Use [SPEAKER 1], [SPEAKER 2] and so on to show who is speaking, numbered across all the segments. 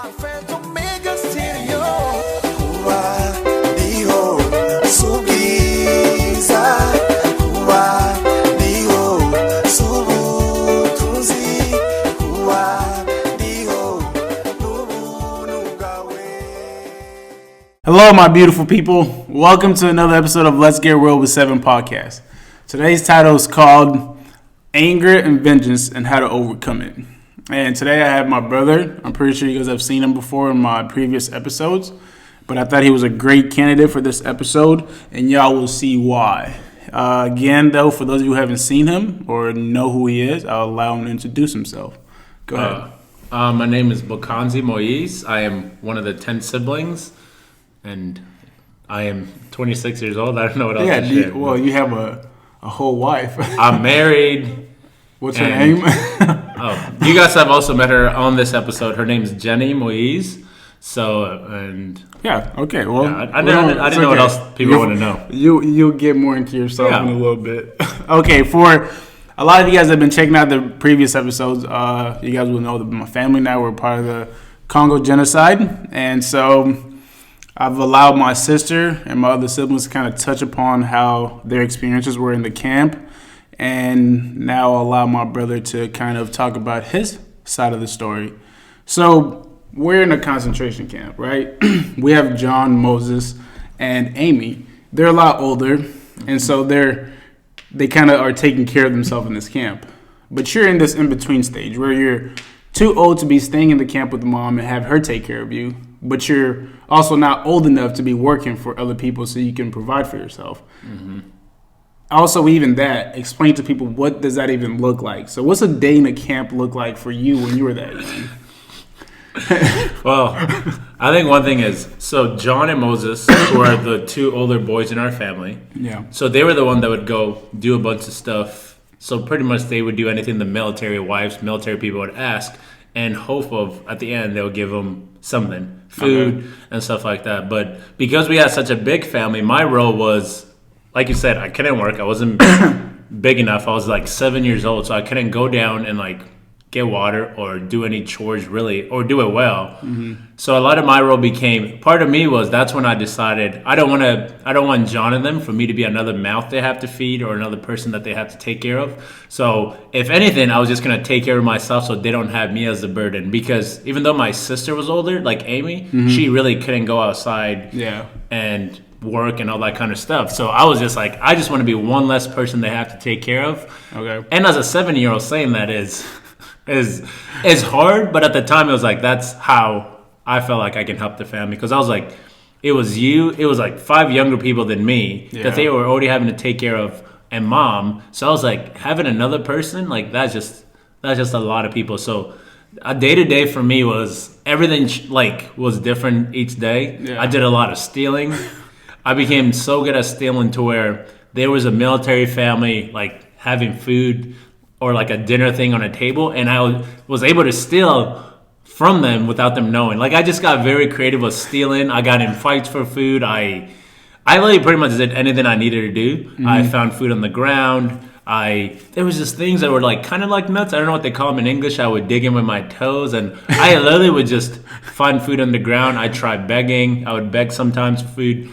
[SPEAKER 1] Hello, my beautiful people. Welcome to another episode of Let's Get Real with 7 podcast. Today's title is called Anger and Vengeance and How to Overcome It. And today I have my brother. I'm pretty sure you guys have seen him before in my previous episodes, but I thought he was a great candidate for this episode, and y'all will see why. Again, though, for those of you who haven't seen him or know who he is, I'll allow him to introduce himself. Go ahead.
[SPEAKER 2] My name is Bokanzi Moise. I am one of the 10 siblings. And I am 26 years old. I don't know what else to share.
[SPEAKER 1] Well, you have a whole wife.
[SPEAKER 2] I'm married.
[SPEAKER 1] What's her name?
[SPEAKER 2] You guys have also met her on this episode. Her name's Jenny Moise.
[SPEAKER 1] Yeah, okay. Well,
[SPEAKER 2] yeah, I didn't know what else people want to know.
[SPEAKER 1] You'll get more into yourself in a little bit. Okay, for a lot of you guys that have been checking out the previous episodes, you guys will know that my family now, we're part of the Congo genocide. And so I've allowed my sister and my other siblings to kind of touch upon how their experiences were in the camp. And now I'll allow my brother to kind of talk about his side of the story. So we're in a concentration camp, right? We have John, Moses, and Amy. They're a lot older, and so they kind of are taking care of themselves in this camp. But you're in this in-between stage where you're too old to be staying in the camp with mom and have her take care of you, but you're also not old enough to be working for other people so you can provide for yourself. Mm-hmm. Also, even that, explain to people, what does that even look like? So what's a day in a camp look like for you when you were that young?
[SPEAKER 2] Well, I think one thing is, so John and Moses, who are the two older boys in our family, so they were the one that would go do a bunch of stuff. So pretty much they would do anything the military people would ask, and hope of, at the end, they would give them something, food and stuff like that. But because we had such a big family, my role was, like you said, I couldn't work. I wasn't big enough. I was like 7 years old, so I couldn't go down and like get water or do any chores really, or do it well. Mm-hmm. So a lot of my role became, part of me was, that's when I decided I don't want John and them for me to be another mouth they have to feed or another person that they have to take care of. So if anything, I was just going to take care of myself so they don't have me as the burden. Because even though my sister was older, like Amy, she really couldn't go outside and work and all that kind of stuff. So I was just like, I just want to be one less person they have to take care of. Okay. And as a 7-year-old, saying that is hard, but at the time it was like, that's how I felt like I can help the family. Because I was like, it was like 5 younger people than me that they were already having to take care of, and mom. So I was like, having another person, like that's just a lot of people. So a day-to-day for me was, everything was different each day. I did a lot of stealing. I became so good at stealing to where there was a military family like having food or like a dinner thing on a table, and I was able to steal from them without them knowing. Like, I just got very creative with stealing. I got in fights for food. I really pretty much did anything I needed to do. Mm-hmm. I found food on the ground. There was just things that were like kind of like nuts. I don't know what they call them in English. I would dig in with my toes, and I literally would just find food on the ground. I tried begging. I would beg sometimes for food.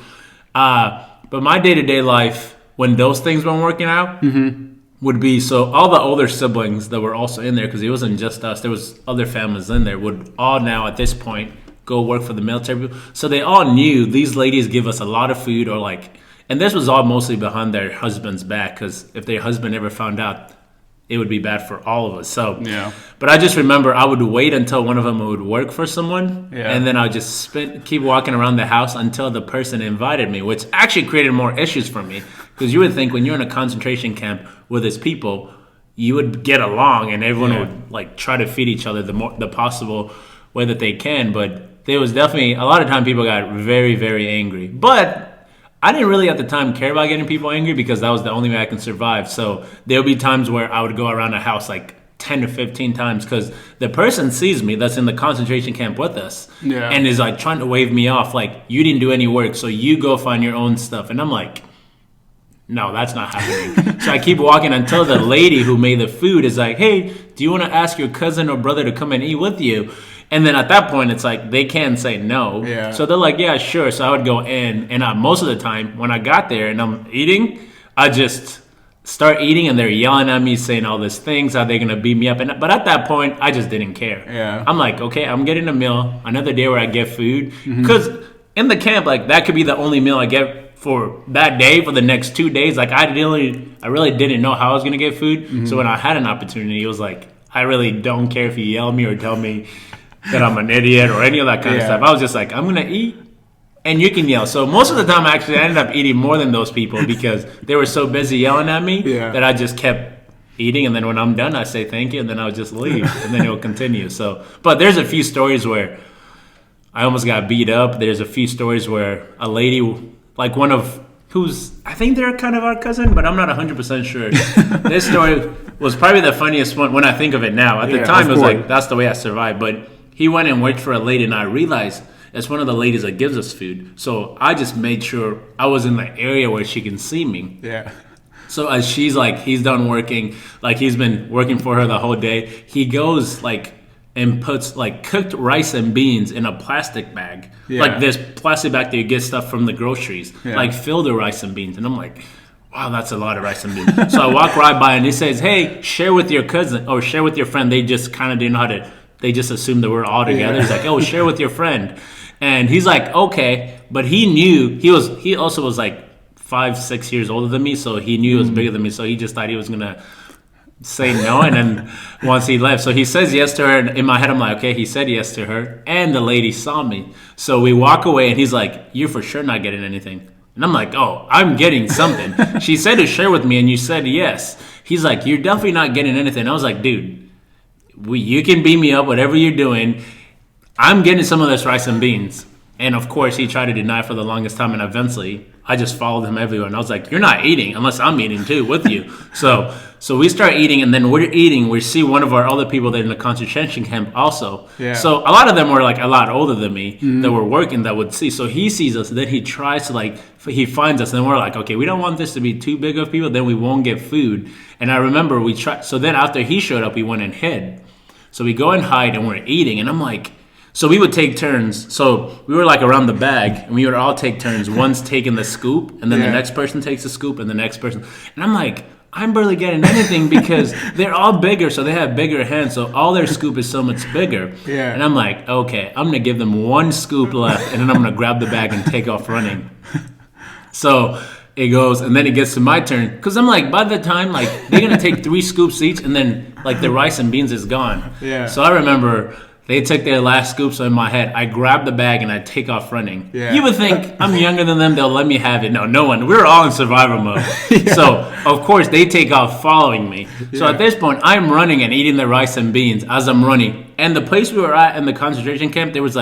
[SPEAKER 2] But my day-to-day life, when those things weren't working out, would be, so all the older siblings that were also in there, because it wasn't just us, there was other families in there, would all now at this point go work for the military people. So they all knew these ladies give us a lot of food, or like, and this was all mostly behind their husband's back, because if their husband ever found out, it would be bad for all of us. So, but I just remember I would wait until one of them would work for someone, and then I would just keep walking around the house until the person invited me, which actually created more issues for me. Because you would think when you're in a concentration camp with his people, you would get along and everyone would like try to feed each other the possible way that they can. But there was definitely a lot of time people got very, very angry. But I didn't really at the time care about getting people angry, because that was the only way I can survive. So there would be times where I would go around the house like 10 to 15 times, because the person sees me that's in the concentration camp with us and is like trying to wave me off, like, you didn't do any work, so you go find your own stuff. And I'm like, no, that's not happening. So I keep walking until the lady who made the food is like, hey, do you want to ask your cousin or brother to come and eat with you? And then at that point, it's like they can't say no.
[SPEAKER 1] Yeah.
[SPEAKER 2] So they're like, yeah, sure. So I would go in, and most of the time when I got there and I'm eating, I just start eating, and they're yelling at me, saying all these things, how they're gonna beat me up. But at that point, I just didn't care.
[SPEAKER 1] Yeah.
[SPEAKER 2] I'm like, okay, I'm getting a meal, another day where I get food, because in the camp, like that could be the only meal I get for that day for the next 2 days. Like I really didn't know how I was gonna get food. So when I had an opportunity, it was like, I really don't care if you yell at me or tell me that I'm an idiot or any of that kind of stuff. I was just like, I'm gonna eat. And you can yell. So most of the time, actually, I ended up eating more than those people because they were so busy yelling at me that I just kept eating. And then when I'm done, I say thank you, and then I would just leave, and then it will continue. So, but there's a few stories where I almost got beat up. There's a few stories where a lady, like one of I think they're kind of our cousin, but I'm not 100% sure. This story was probably the funniest one when I think of it now. At the time, it was like, that's the way I survived. But he went and worked for a lady, and I realized it's one of the ladies that gives us food. So I just made sure I was in the area where she can see me.
[SPEAKER 1] Yeah.
[SPEAKER 2] So as he's done working, like he's been working for her the whole day, he goes and puts cooked rice and beans in a plastic bag.
[SPEAKER 1] Yeah.
[SPEAKER 2] Like this plastic bag that you get stuff from the groceries. Yeah. Fill the rice and beans. And I'm like, wow, that's a lot of rice and beans. So I walk right by and he says, hey, share with your cousin or share with your friend. They just kind of didn't know how to, they just assumed that we're all together. Yeah. He's like, oh, share with your friend. And he's like, okay. But he knew, he also was 5-6 years older than me. So he knew he was bigger than me. So he just thought he was going to say no. And then once he left, so he says yes to her. And in my head, I'm like, okay, he said yes to her. And the lady saw me. So we walk away and he's like, you're for sure not getting anything. And I'm like, oh, I'm getting something. She said to share with me and you said yes. He's like, you're definitely not getting anything. I was like, dude, you can beat me up, whatever you're doing. I'm getting some of this rice and beans. And of course, he tried to deny for the longest time. And eventually, I just followed him everywhere. And I was like, you're not eating unless I'm eating too with you. So we start eating. And then we're eating. We see one of our other people that are in the concentration camp also. Yeah. So a lot of them were a lot older than me that were working that would see. So he sees us. And then he tries to he finds us. And we're like, okay, we don't want this to be too big of people. Then we won't get food. And I remember we tried. So then after he showed up, we went and hid. So we go and hide and we're eating. And I'm like, so we would take turns. So we were around the bag, and we would all take turns. One's taking the scoop, and then the next person takes the scoop, and the next person. And I'm like, I'm barely getting anything because they're all bigger, so they have bigger hands. So all their scoop is so much bigger. Yeah. And I'm like, okay, I'm gonna give them one scoop left, and then I'm gonna grab the bag and take off running. So it goes, and then it gets to my turn because I'm like, by the time they're gonna take 3 scoops each, and then the rice and beans is gone. Yeah. So I remember. They took their last scoops in my head. I grab the bag and I take off running. Yeah. You would think I'm younger than them. They'll let me have it. No one. We're all in survival mode. Yeah. So, of course, they take off following me. Yeah. So at this point, I'm running and eating the rice and beans as I'm running. And the place we were at in the concentration camp, there was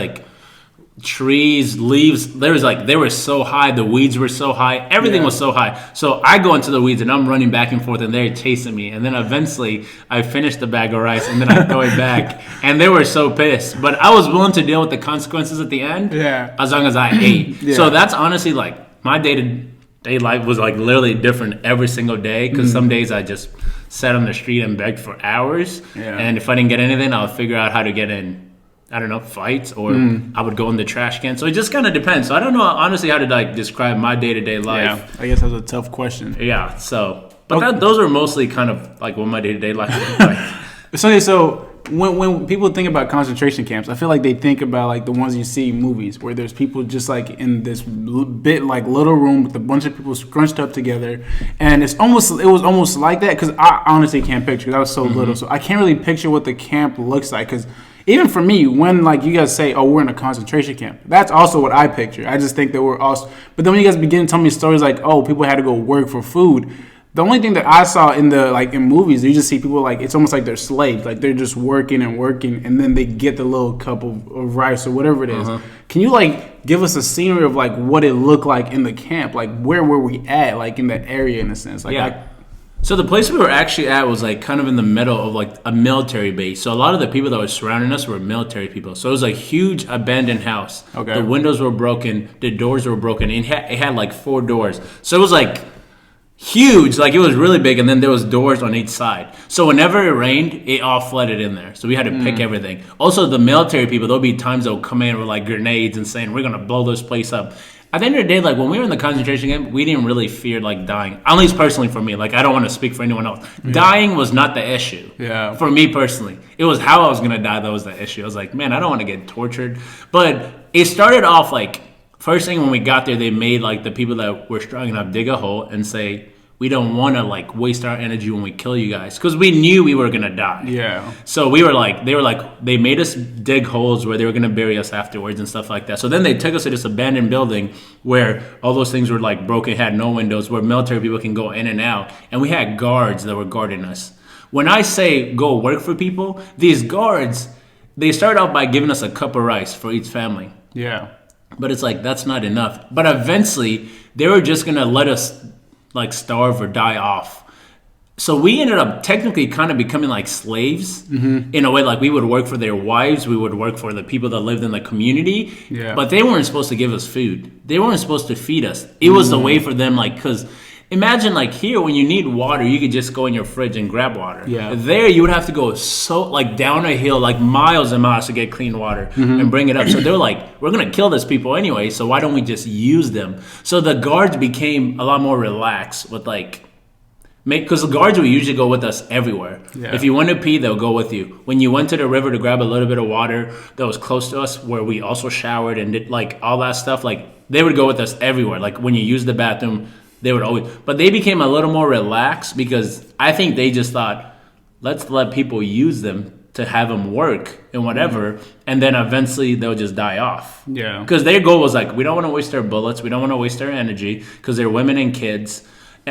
[SPEAKER 2] trees, leaves. There was they were so high. The weeds were so high. Everything was so high. So I go into the weeds and I'm running back and forth and they're chasing me. And then eventually I finished the bag of rice and then I'm going back. And they were so pissed. But I was willing to deal with the consequences at the end as long as I ate. Yeah. So that's honestly my day-to-day life was literally different every single day. Because some days I just sat on the street and begged for hours. Yeah. And if I didn't get anything, I would figure out how to get in. I don't know, fights, or I would go in the trash can. So it just kind of depends. So I don't know, honestly, how to describe my day-to-day life.
[SPEAKER 1] Yeah, I guess that's a tough question.
[SPEAKER 2] Yeah, so, but those are mostly kind of what my day-to-day life is like.
[SPEAKER 1] So when people think about concentration camps, I feel like they think about the ones you see in movies where there's people just in this bit little room with a bunch of people scrunched up together, and it was almost like that because I honestly can't picture because I was so little, so I can't really picture what the camp looks like because. Even for me, when you guys say, "Oh, we're in a concentration camp," that's also what I picture. I just think that we're also. But then when you guys begin to tell me stories "Oh, people had to go work for food," the only thing that I saw in the in movies, you just see people it's almost like they're slaves, they're just working and working, and then they get the little cup of rice or whatever it is. Can you give us a scenery of what it looked like in the camp? Where were we at? In that area, in a sense.
[SPEAKER 2] So the place we were actually at was kind of in the middle of a military base. So a lot of the people that were surrounding us were military people. So it was a huge abandoned house. Okay. The windows were broken. The doors were broken. It had 4 doors. So it was huge, like it was really big, and then there was doors on each side. So whenever it rained, it all flooded in there. So we had to pick everything. Also, the military people, there'll be times they'll come in with like grenades and saying, we're going to blow this place up. At the end of the day, like when we were in the concentration camp, we didn't really fear like dying. At least personally for me, like I don't want to speak for anyone else. Yeah. Dying was not the issue.
[SPEAKER 1] Yeah.
[SPEAKER 2] For me personally, it was how I was gonna die that was the issue. I was like, man, I don't want to get tortured. But it started off like first thing when we got there, they made like the people that were strong enough dig a hole and say, we don't want to like waste our energy when we kill you guys because we knew we were gonna die.
[SPEAKER 1] Yeah.
[SPEAKER 2] So they made us dig holes where they were gonna bury us afterwards and stuff like that. So then they took us to this abandoned building where all those things were like broken, had no windows, where military people can go in and out, and we had guards that were guarding us. When I say go work for people, these guards, they started out by giving us a cup of rice for each family.
[SPEAKER 1] Yeah.
[SPEAKER 2] But it's like that's not enough. But eventually they were just gonna let us like starve or die off. So we ended up technically kind of becoming like slaves in a way. Like we would work for their wives, we would work for the people that lived in the community.
[SPEAKER 1] Yeah.
[SPEAKER 2] But they weren't supposed to give us food. They weren't supposed to feed us. It was the way for them, like, because imagine like here when you need water, you could just go in your fridge and grab water.
[SPEAKER 1] Yeah.
[SPEAKER 2] There you would have to go so like down a hill, like miles and miles to get clean water and bring it up. So they're like, we're gonna kill these people anyway, so why don't we just use them? So the guards became a lot more relaxed with like because the guards would usually go with us everywhere. Yeah. If you went to pee, they'll go with you. When you went to the river to grab a little bit of water that was close to us, where we also showered and did like all that stuff, like they would go with us everywhere. Like when you use the bathroom, they would always. But they became a little more relaxed because I think they just thought, let's let people use them to have them work and whatever, and then eventually they'll just die off.
[SPEAKER 1] Yeah.
[SPEAKER 2] Because their goal was like, we don't want to waste our bullets, we don't want to waste our energy because they're women and kids.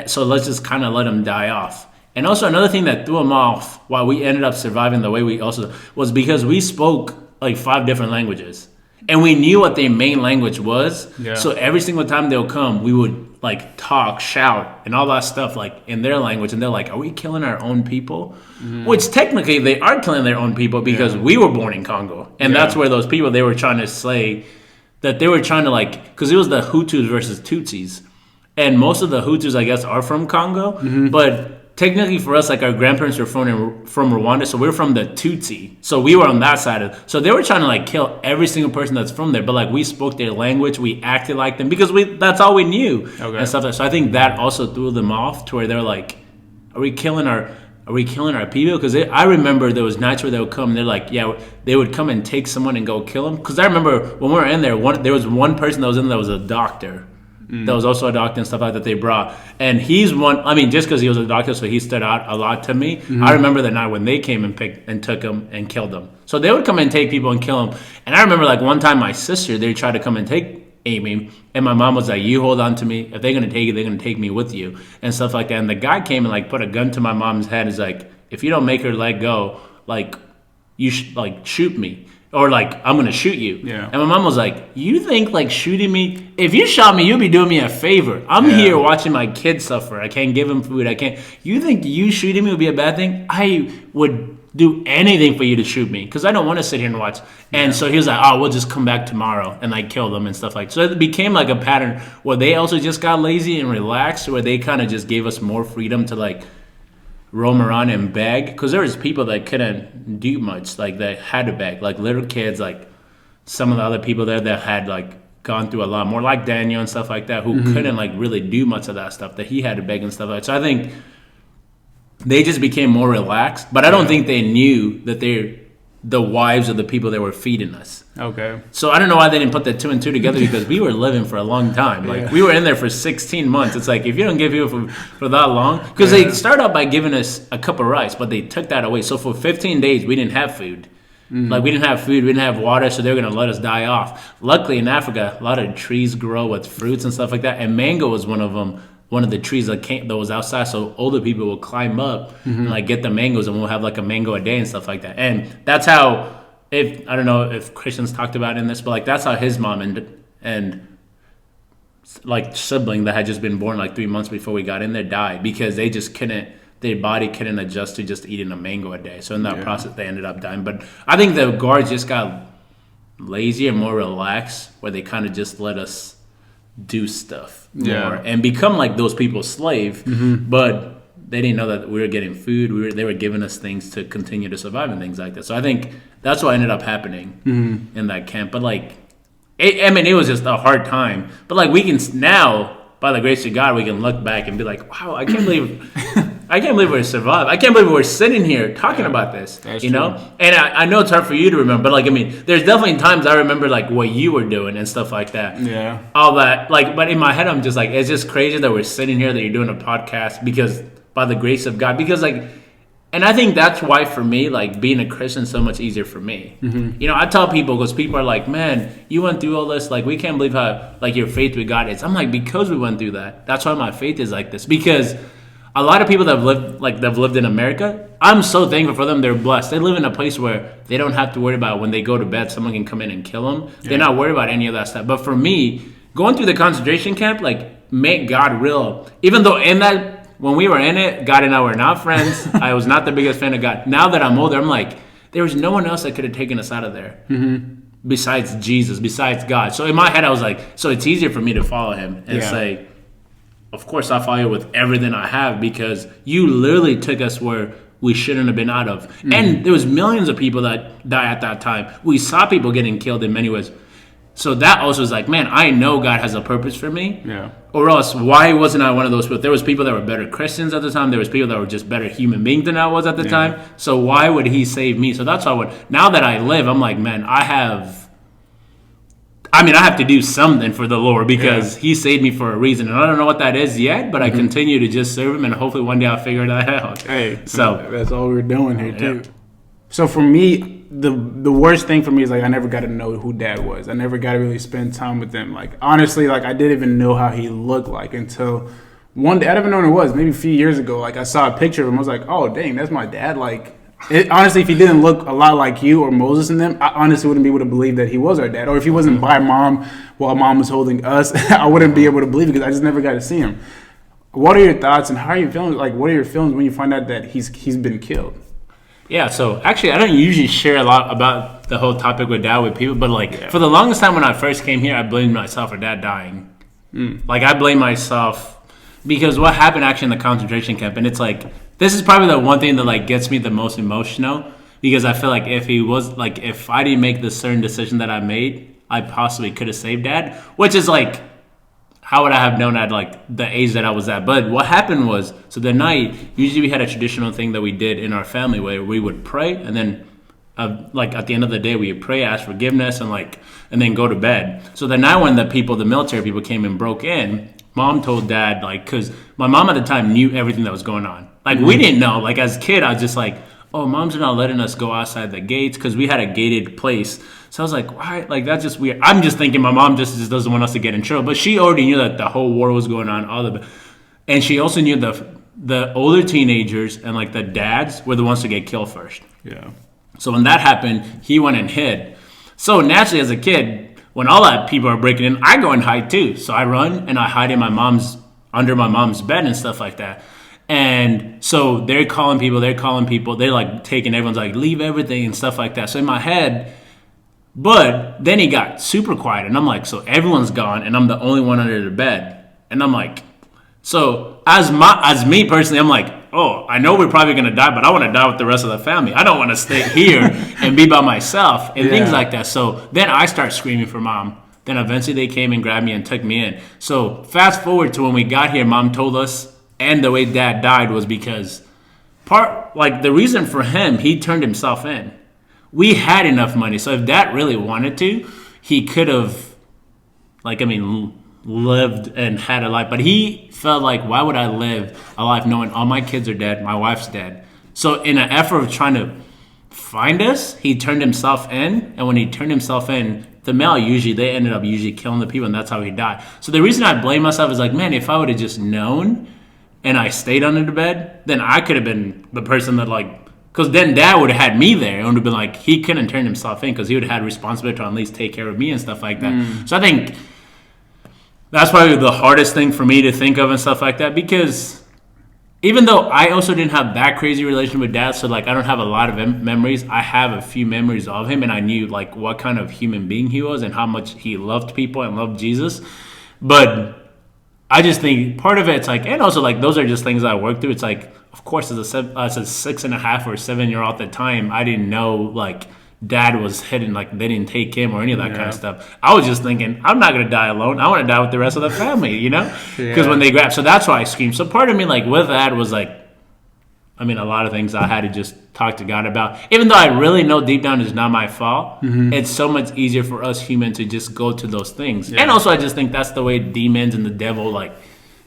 [SPEAKER 2] So let's just kind of let them die off. And also another thing that threw them off why we ended up surviving the way we also was because we spoke like 5 different languages. And we knew what their main language was. Yeah. So every single time they'll come, we would like talk, shout, and all that stuff like in their language. And they're like, are we killing our own people? Which technically they are killing their own people because we were born in Congo. And that's where those people, they were trying to say that they were trying to like, because it was the Hutus versus Tutsis. And most of the Hutus, I guess, are from Congo. But technically for us, like our grandparents were from Rwanda. So we're from the Tutsi. So we were on that side of it. So they were trying to like kill every single person that's from there. But like we spoke their language. We acted like them because that's all we knew. Okay. And stuff like that. So I think that also threw them off to where they're like, are we killing our people? Because I remember there was nights where they would come and they're like, yeah, they would come and take someone and go kill them. Because I remember when we were in there, there was one person that was in there that was a doctor. That was also a doctor and stuff like that they brought. And he's one, I mean, just because he was a doctor, so he stood out a lot to me. I remember the night when they came and took him and killed him. So they would come and take people and kill them. And I remember like one time my sister, they tried to come and take Amy. And my mom was like, you hold on to me. If they're going to take you, they're going to take me with you. And stuff like that. And the guy came and like put a gun to my mom's head. He's like, if you don't make her let go, like, you should like shoot me. Or like, I'm going to shoot you. Yeah. And my mom was like, you think like shooting me, if you shot me, you'll be doing me a favor. I'm here watching my kids suffer. I can't give them food. You think you shooting me would be a bad thing? I would do anything for you to shoot me because I don't want to sit here and watch. And so he was like, oh, we'll just come back tomorrow and like kill them and stuff like that. So it became like a pattern where they also just got lazy and relaxed, where they kind of just gave us more freedom to like roam around and beg, because there was people that couldn't do much, like they had to beg, like little kids, like some of the other people there that had like gone through a lot more, like Daniel and stuff like that, who couldn't like really do much of that stuff, that he had to beg and stuff like that. So I think they just became more relaxed, but I don't think they knew that they're the wives of the people that were feeding us. Okay. So I don't know why they didn't put the 2 and 2 together, because we were living for a long time. Like we were in there for 16 months. It's like, if you don't give people for that long, because they started out by giving us a cup of rice, but they took that away. So for 15 days, we didn't have food. Like we didn't have food, we didn't have water, so they were going to let us die off. Luckily in Africa, a lot of trees grow with fruits and stuff like that, and mango was one of them. One of the trees that was outside, so older people will climb up and like get the mangoes, and we'll have like a mango a day and stuff like that. And that's how, if I don't know if Christians talked about it in this, but like that's how his mom and like sibling that had just been born like 3 months before we got in there died, because they just couldn't, their body couldn't adjust to just eating a mango a day. So in that process, they ended up dying. But I think the guards just got lazy and more relaxed, where they kind of just let us do stuff more and become like those people's slave. But they didn't know that we were getting food. They were giving us things to continue to survive and things like that. So I think that's what ended up happening in that camp. But like, it was just a hard time. But like, we can now, by the grace of God, we can look back and be like, wow, I can't believe we survived. I can't believe we're sitting here talking about this.
[SPEAKER 1] That's
[SPEAKER 2] you know? And I know it's hard for you to remember, but like, I mean, there's definitely times I remember like what you were doing and stuff like that.
[SPEAKER 1] Yeah.
[SPEAKER 2] All that, like, but in my head, I'm just like, it's just crazy that we're sitting here, that you're doing a podcast because by the grace of God, because like, and I think that's why for me, like being a Christian is so much easier for me. You know, I tell people, because people are like, man, you went through all this, like we can't believe how like your faith with God is. I'm like, because we went through that. That's why my faith is like this. Because a lot of people that have lived in America, I'm so thankful for them. They're blessed. They live in a place where they don't have to worry about when they go to bed, someone can come in and kill them. They're not worried about any of that stuff. But for me, going through the concentration camp, like make God real. Even though when we were in it, God and I were not friends. I was not the biggest fan of God. Now that I'm older, I'm like, there was no one else that could have taken us out of there besides Jesus, besides God. So in my head, I was like, so it's easier for me to follow him and say, of course, I follow you with everything I have, because you literally took us where we shouldn't have been out of. And there was millions of people that died at that time. We saw people getting killed in many ways. So that also is like, man, I know God has a purpose for me.
[SPEAKER 1] Yeah.
[SPEAKER 2] Or else, why wasn't I one of those people? There was people that were better Christians at the time. There was people that were just better human beings than I was at the time. So why would he save me? So that's why now that I live, I'm like, man, I have to do something for the Lord, because he saved me for a reason. And I don't know what that is yet, but I continue to just serve him, and hopefully one day I'll figure that out.
[SPEAKER 1] Hey,
[SPEAKER 2] so
[SPEAKER 1] that's all we're doing here too. So for me, the worst thing for me is like I never got to know who Dad was. I never got to really spend time with him. Like honestly, like I didn't even know how he looked like until one day. I didn't even know who it was. Maybe a few years ago, like I saw a picture of him. I was like, oh dang, that's my dad. Like honestly, if he didn't look a lot like you or Moses and them, I honestly wouldn't be able to believe that he was our dad. Or if he wasn't by mom while mom was holding us, I wouldn't be able to believe it, because I just never got to see him. What are your thoughts and how are you feeling? Like, what are your feelings when you find out that he's been killed?
[SPEAKER 2] Yeah, so actually, I don't usually share a lot about the whole topic with Dad with people, but like for the longest time when I first came here, I blamed myself for Dad dying. Like I blame myself because what happened actually in the concentration camp, and it's like, this is probably the one thing that like gets me the most emotional, because I feel like if I didn't make the certain decision that I made, I possibly could have saved Dad, which is like, how would I have known at like the age that I was at? But what happened was, so the night, usually we had a traditional thing that we did in our family where we would pray, and then like at the end of the day, we would pray, ask forgiveness, and then go to bed. So the night when the military people came and broke in, Mom told Dad, like, because my mom at the time knew everything that was going on. Like we didn't know. Like as a kid, I was just like, oh, Mom's not letting us go outside the gates, because we had a gated place. So I was like, why? Like, that's just weird. I'm just thinking my mom just doesn't want us to get in trouble. But she already knew that the whole war was going on, and she also knew the older teenagers and like the dads were the ones to get killed first.
[SPEAKER 1] Yeah.
[SPEAKER 2] So when that happened, he went and hid. So naturally, as a kid, when all that people are breaking in, I go and hide too. So I run and I hide in under my mom's bed and stuff like that. And so they're calling people. They're like taking everyone's like, leave everything and stuff like that. So in my head. But then he got super quiet, and I'm like, so everyone's gone, and I'm the only one under the bed. And I'm like, so as me personally, I'm like, oh, I know we're probably going to die, but I want to die with the rest of the family. I don't want to stay here and be by myself and things like that. So then I start screaming for Mom. Then eventually they came and grabbed me and took me in. So fast forward to when we got here, Mom told us, and the way Dad died was because the reason for him, he turned himself in. We had enough money, so if Dad really wanted to, he could have, lived and had a life. But he felt like, why would I live a life knowing all my kids are dead, my wife's dead? So in an effort of trying to find us, he turned himself in. And when he turned himself in, they ended up killing the people, and that's how he died. So the reason I blame myself is like, man, if I would have just known and I stayed under the bed, then I could have been the person that because then Dad would have had me there and would have been like, he couldn't turn himself in because he would have had responsibility to at least take care of me and stuff like that. So I think that's probably the hardest thing for me to think of and stuff like that, because even though I also didn't have that crazy relationship with Dad, so I don't have a lot of memories, I have a few memories of him, and I knew what kind of human being he was and how much he loved people and loved Jesus. But I just think part of it's like, and also like those are just things I work through. It's like, of course, as a 6.5 or 7-year-old at the time, I didn't know like dad was hidden, like they didn't take him or any of that kind of stuff. I was just thinking, I'm not gonna die alone. I want to die with the rest of the family, you know? Because when they grab, so that's why I screamed. So part of me, like with that, was like, I mean, a lot of things I had to just talk to God about. Even though I really know deep down it's not my fault, it's so much easier for us humans to just go to those things. And also, I just think that's the way demons and the devil like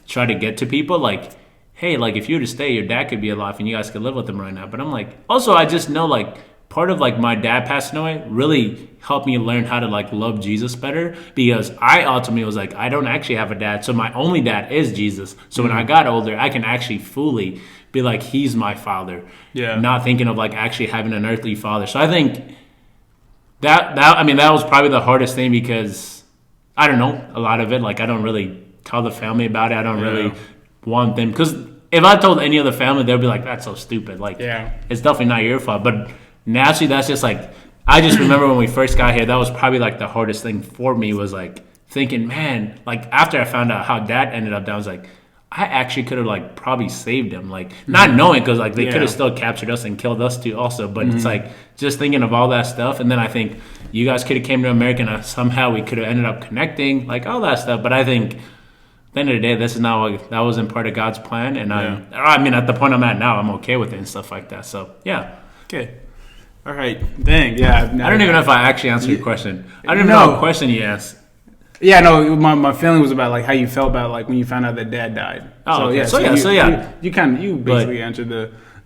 [SPEAKER 2] try to get to people. Like, hey, like if you were to stay, your dad could be alive and you guys could live with him right now. But I'm like, also, I just know like part of like my dad passing away really helped me learn how to like love Jesus better, because I ultimately was like, I don't actually have a dad, so my only dad is Jesus. So when I got older, I can actually fully be like, he's my father, not thinking of like actually having an earthly father. So I think that was probably the hardest thing, because I don't know, a lot of it, like I don't really tell the family about it. I don't really want them, because if I told any other family, they'll be like, that's so stupid, like it's definitely not your fault. But naturally, that's just like, I just remember when we first got here, that was probably like the hardest thing for me, was like thinking, man, like after I found out how dad ended up, I was like, I actually could have like probably saved him, like not knowing, because like they could have still captured us and killed us too also. But it's like just thinking of all that stuff, and then I think you guys could have came to America and somehow we could have ended up connecting, like all that stuff. But I think at the end of the day, this is not what, that wasn't part of God's plan, and I mean at the point I'm at now, I'm okay with it and stuff like that. So
[SPEAKER 1] okay. All right. Dang. Yeah.
[SPEAKER 2] I don't even know if I actually answered your question. I don't even know what question you asked.
[SPEAKER 1] Yeah, no. My feeling was about like how you felt about like when you found out that dad died.
[SPEAKER 2] Oh, okay.
[SPEAKER 1] You basically answered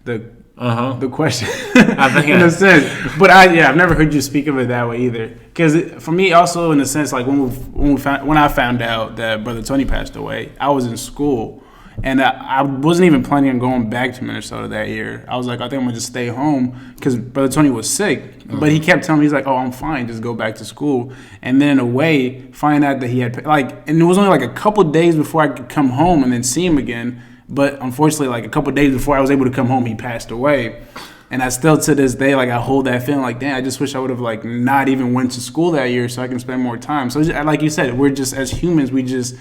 [SPEAKER 1] the question in a sense. But I've never heard you speak of it that way either. Because for me, also in a sense, like when I found out that Brother Tony passed away, I was in school. And I wasn't even planning on going back to Minnesota that year. I was like, I think I'm going to just stay home, because Brother Tony was sick. But he kept telling me, he's like, oh, I'm fine, just go back to school. And then in a way, find out that he had, like, and it was only like a couple days before I could come home and then see him again. But unfortunately, like a couple days before I was able to come home, he passed away. And I still to this day, like I hold that feeling like, damn, I just wish I would have like not even went to school that year so I can spend more time. So like you said, we're just, as humans, we just...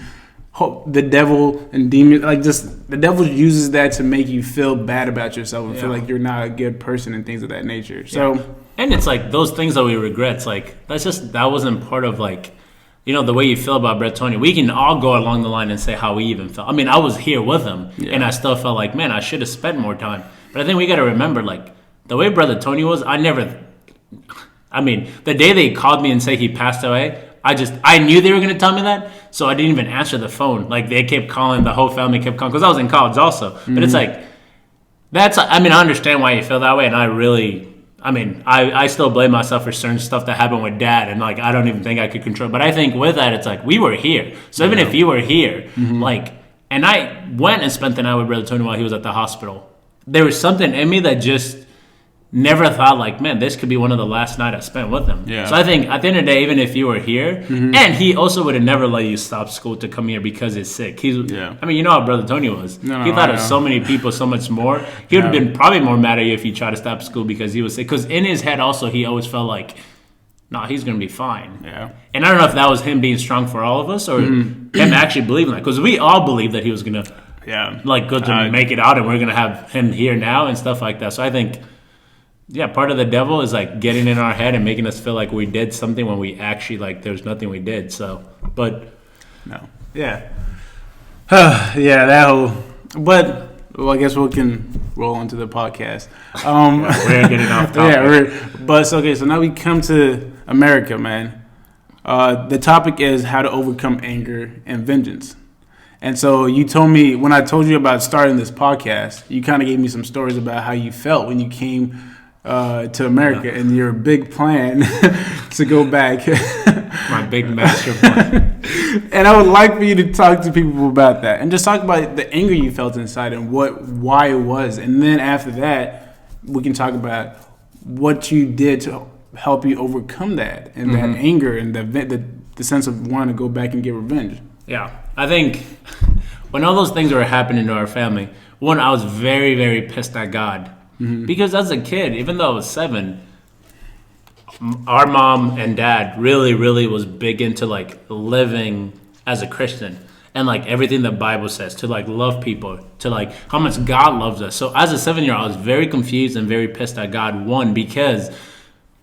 [SPEAKER 1] the devil and demon, like just the devil uses that to make you feel bad about yourself and feel like you're not a good person and things of that nature. So,
[SPEAKER 2] and it's like those things that we regret. It's like that wasn't part of like, you know, the way you feel about Brett Tony. We can all go along the line and say how we even felt. I mean, I was here with him, and I still felt like, man, I should have spent more time. But I think we got to remember, like the way Brother Tony was. I mean, the day they called me and say he passed away, I knew they were going to tell me that, so I didn't even answer the phone. Like, they kept calling, the whole family kept calling, because I was in college also. But it's like, I understand why you feel that way, and I still blame myself for certain stuff that happened with dad, and, like, I don't even think I could control. But I think with that, it's like, we were here. So even if you were here, like, and I went and spent the night with Brother Tony while he was at the hospital, there was something in me that just never thought like, man, this could be one of the last nights I spent with him. Yeah. So I think at the end of the day, even if you were here, and he also would have never let you stop school to come here because he's sick. I mean, you know how Brother Tony was. He thought of so many people so much more. He would have been probably more mad at you if you tried to stop school because he was sick. Because in his head also, he always felt like, nah, he's going to be fine. Yeah. And I don't know if that was him being strong for all of us or him actually believing that. Because we all believed that he was going to good to make it out and we're going to have him here now and stuff like that. So I think... yeah, part of the devil is like getting in our head and making us feel like we did something when we actually like there's nothing we did. So, but
[SPEAKER 1] no, that whole. But well, I guess we can roll into the podcast.
[SPEAKER 2] We're getting off topic.
[SPEAKER 1] But okay. So now we come to America, man. The topic is how to overcome anger and vengeance. And so you told me when I told you about starting this podcast, you kind of gave me some stories about how you felt when you came to America and your big plan to go back.
[SPEAKER 2] My big master plan.
[SPEAKER 1] And I would like for you to talk to people about that and just talk about the anger you felt inside and why it was. And then after that, we can talk about what you did to help you overcome that and that anger and the sense of wanting to go back and get revenge.
[SPEAKER 2] Yeah, I think when all those things were happening to our family, one, I was very, very pissed at God. Because as a kid, even though I was 7, our mom and dad really, really was big into like living as a Christian. And like everything the Bible says, to like love people, to like how much God loves us. So as a 7-year-old, I was very confused and very pissed at God. One, because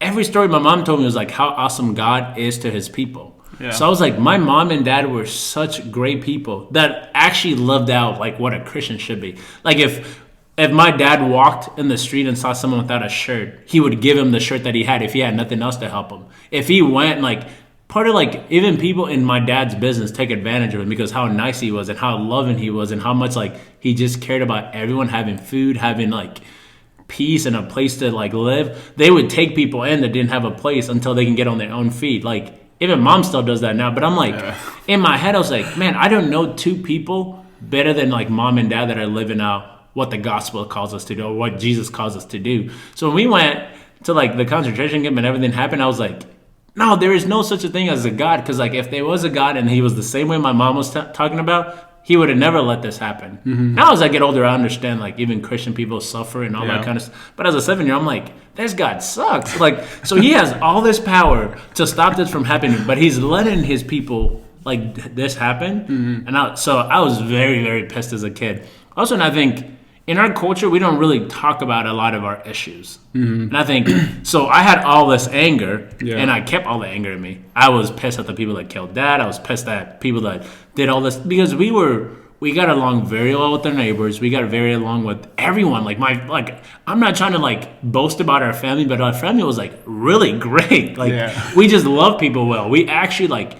[SPEAKER 2] every story my mom told me was like how awesome God is to his people. Yeah. So I was like, my mom and dad were such great people that actually lived out like what a Christian should be. Like if my dad walked in the street and saw someone without a shirt, he would give him the shirt that he had if he had nothing else to help him. If he went like part of like even people in my dad's business take advantage of him because how nice he was and how loving he was and how much like he just cared about everyone having food, having like peace and a place to like live. They would take people in that didn't have a place until they can get on their own feet. Like even mom still does that now. But I'm like, in my head, I was like, man, I don't know two people better than like mom and dad that are living out what the gospel calls us to do or what Jesus calls us to do. So when we went to like the concentration camp and everything happened, I was like, no, there is no such a thing as a God. Because like if there was a God and he was the same way my mom was talking about, he would have never let this happen. Mm-hmm. Now as I get older, I understand like even Christian people suffer and all that kind of stuff. But as a 7-year-old, I'm like, this God sucks. Like, so he has all this power to stop this from happening, but he's letting his people like this happen. Mm-hmm. And I was very, very pissed as a kid. Also, and I think in our culture, we don't really talk about a lot of our issues. Mm-hmm. And I think, so I had all this anger, and I kept all the anger in me. I was pissed at the people that killed dad. I was pissed at people that did all this. Because we got along very well with our neighbors. We got very along with everyone. I'm not trying to, like, boast about our family, but our family was, like, really great. Like, we just love people well. We actually, like,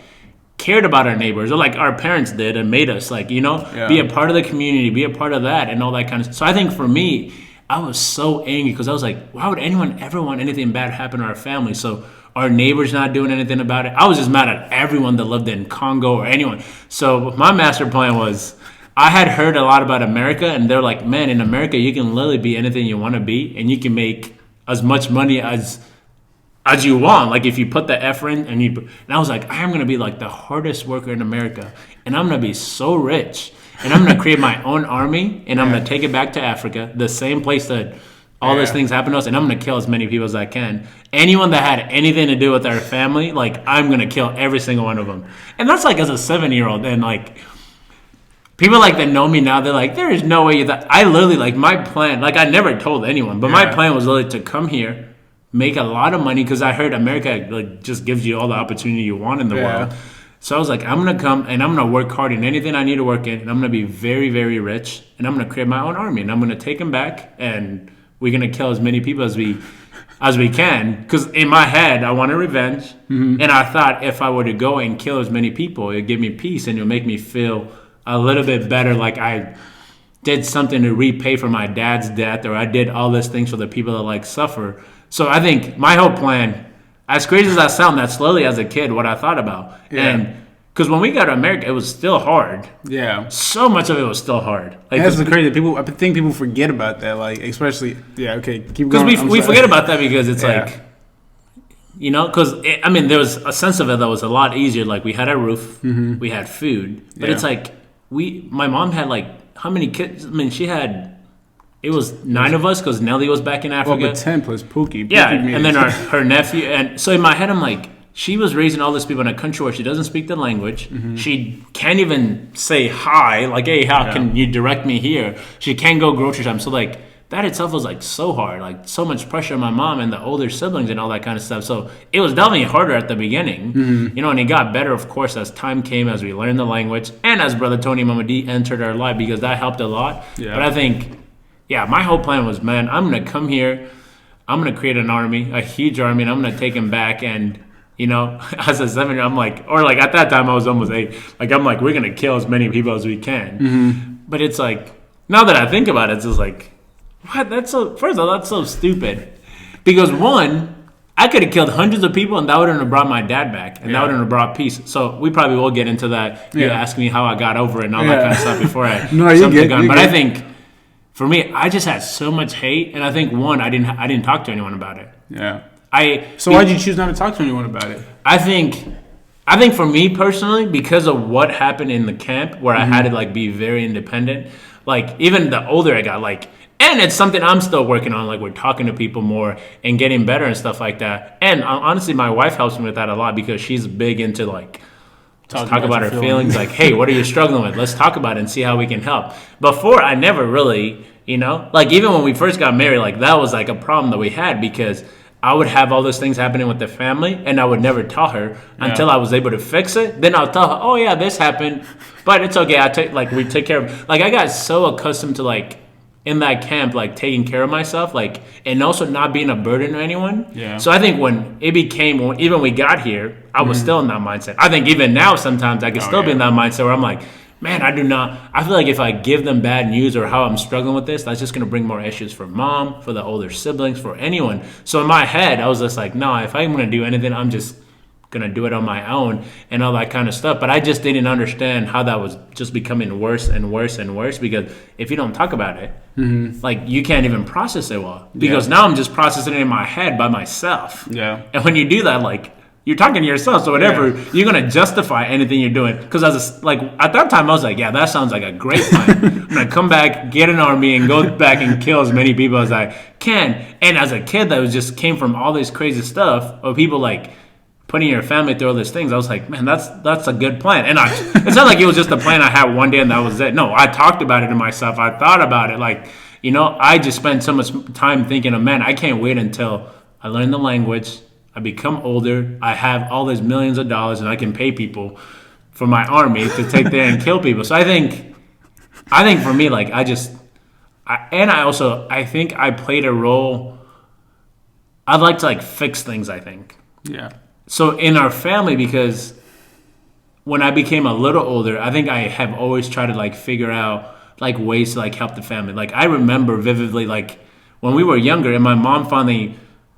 [SPEAKER 2] cared about our neighbors, or like our parents did and made us like, be a part of the community, be a part of that and all that kind of stuff. So I think for me, I was so angry because I was like, why would anyone ever want anything bad happen to our family? So our neighbors not doing anything about it. I was just mad at everyone that lived in Congo or anyone. So my master plan was, I had heard a lot about America and they're like, man, in America, you can literally be anything you want to be and you can make as much money as you want, like if you put the effort in and I was like, I'm going to be like the hardest worker in America and I'm going to be so rich and I'm going to create my own army and I'm going to take it back to Africa, the same place that all these things happen to us, and I'm going to kill as many people as I can. Anyone that had anything to do with our family, like I'm going to kill every single one of them. And that's like as a 7-year-old and like people like that know me now, they're like, there is no way you thought. I literally like my plan, like I never told anyone, but my plan was literally to come here, make a lot of money because I heard America like just gives you all the opportunity you want in the world. So I was like, I'm going to come and I'm going to work hard in anything I need to work in. And I'm going to be very, very rich. And I'm going to create my own army. And I'm going to take them back. And we're going to kill as many people as we can. Because in my head, I wanted revenge. Mm-hmm. And I thought if I were to go and kill as many people, it would give me peace. And it would make me feel a little bit better like I did something to repay for my dad's death. Or I did all these things for the people that like suffer. So I think my whole plan, as crazy as that sounds, that's slowly as a kid what I thought about. Yeah. And because when we got to America, it was still hard. Yeah. So much of it was still hard.
[SPEAKER 1] Like, that's crazy. I think people forget about that. Like, especially, keep going.
[SPEAKER 2] Because we forget about that because it's like, because, there was a sense of it that was a lot easier. Like, we had a roof, we had food. But it's like, my mom had like, how many kids? She had... It was 9 of us because Nelly was back in Africa.
[SPEAKER 1] Well, but 10 plus Pookie.
[SPEAKER 2] And then her nephew. And so in my head, I'm like, she was raising all these people in a country where she doesn't speak the language. Mm-hmm. She can't even say hi. Like, hey, how can you direct me here? She can't go grocery shopping. So, like, that itself was, like, so hard. Like, so much pressure on my mom and the older siblings and all that kind of stuff. So it was definitely harder at the beginning. Mm-hmm. And it got better, of course, as time came, as we learned the language. And as Brother Tony and Mama D entered our life because that helped a lot. Yeah. But I think... my whole plan was, man, I'm going to come here, I'm going to create an army, a huge army, and I'm going to take him back. And, as a 7-year-old, I'm like, or like at that time I was almost 8, like I'm like, we're going to kill as many people as we can. Mm-hmm. But it's like, now that I think about it, it's just like, what? First of all, that's so stupid. Because one, I could have killed hundreds of people and that wouldn't have brought my dad back. And that wouldn't have brought peace. So we probably will get into that. You ask me how I got over it and all that kind of stuff before I jumped the gun. But I think... For me, I just had so much hate, and I think I didn't talk to anyone about it. Yeah.
[SPEAKER 1] So why did you choose not to talk to anyone about it?
[SPEAKER 2] I think for me personally, because of what happened in the camp, where I had to like be very independent. Like even the older I got, like, and it's something I'm still working on. Like we're talking to people more and getting better and stuff like that. And honestly, my wife helps me with that a lot because she's big into like talk about our feelings. Like, hey, what are you struggling with? Let's talk about it and see how we can help. Before, I never really, like even when we first got married, like that was like a problem that we had because I would have all those things happening with the family and I would never tell her until I was able to fix it. Then I'll tell her, oh yeah, this happened, but it's okay. We take care of, like I got so accustomed to like in that camp, like taking care of myself, like, and also not being a burden to anyone.
[SPEAKER 1] Yeah.
[SPEAKER 2] So I think when it became, even when we got here, I was still in that mindset. I think even now, sometimes I can still be in that mindset where I'm like, man, I feel like if I give them bad news or how I'm struggling with this, that's just going to bring more issues for mom, for the older siblings, for anyone. So in my head, I was just like, no, if I'm going to do anything, I'm just going to do it on my own and all that kind of stuff. But I just didn't understand how that was just becoming worse and worse and worse because if you don't talk about it, like you can't even process it well because now I'm just processing it in my head by myself.
[SPEAKER 1] Yeah.
[SPEAKER 2] And when you do that, like you're talking to yourself, so whatever, you're going to justify anything you're doing. Because at that time, I was like, yeah, that sounds like a great plan. I'm going to come back, get an army, and go back and kill as many people as I can. And as a kid that was just came from all this crazy stuff of people like putting your family through all these things, I was like, man, that's a good plan. And it's not like it was just a plan I had one day and that was it. No, I talked about it to myself. I thought about it. Like, I just spent so much time thinking of, man, I can't wait until I learn the language, I become older, I have all these millions of dollars, and I can pay people for my army to take there and kill people. So I think for me, like, I think I played a role. I'd like to like fix things, I think.
[SPEAKER 1] Yeah.
[SPEAKER 2] So in our family, because when I became a little older, I think I have always tried to like figure out like ways to like help the family. Like I remember vividly, like when we were younger and my mom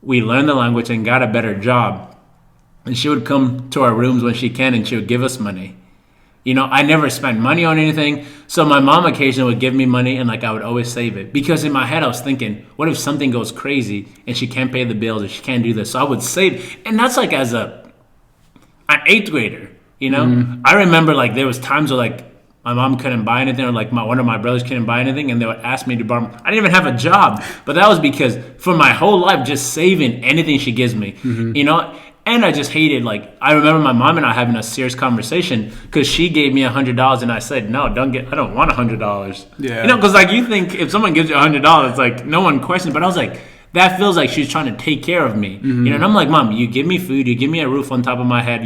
[SPEAKER 2] we learned the language and got a better job. And she would come to our rooms when she can and she would give us money. I never spent money on anything. So my mom occasionally would give me money and like I would always save it. Because in my head I was thinking, what if something goes crazy and she can't pay the bills or she can't do this? So I would save. And that's like as an 8th grader, I remember like there was times where like my mom couldn't buy anything or like one of my brothers couldn't buy anything and they would ask me to borrow. I didn't even have a job. But that was because for my whole life just saving anything she gives me, And I just hated, like, I remember my mom and I having a serious conversation because she gave me $100 and I said, no, I don't want $100.
[SPEAKER 1] Yeah.
[SPEAKER 2] Because like you think if someone gives you $100, it's like no one questions. But I was like, that feels like she's trying to take care of me. And I'm like, Mom, you give me food, you give me a roof on top of my head,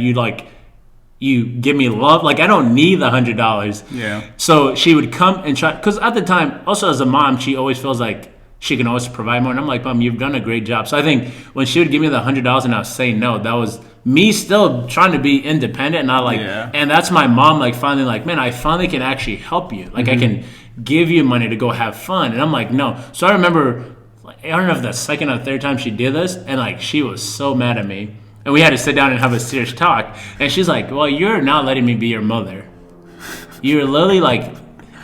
[SPEAKER 2] you give me love. Like, I don't need the $100.
[SPEAKER 1] Yeah.
[SPEAKER 2] So she would come and try, because at the time, also as a mom, she always feels like she can always provide more. And I'm like, Mom, you've done a great job. So I think when she would give me the $100 and I was saying no, that was me still trying to be independent. And and that's my mom, like, finally, like, man, I finally can actually help you. Like, I can give you money to go have fun. And I'm like, no. So I remember, I don't know if the second or third time she did this, and, like, she was so mad at me. And we had to sit down and have a serious talk. And she's like, well, you're not letting me be your mother. You're literally, like,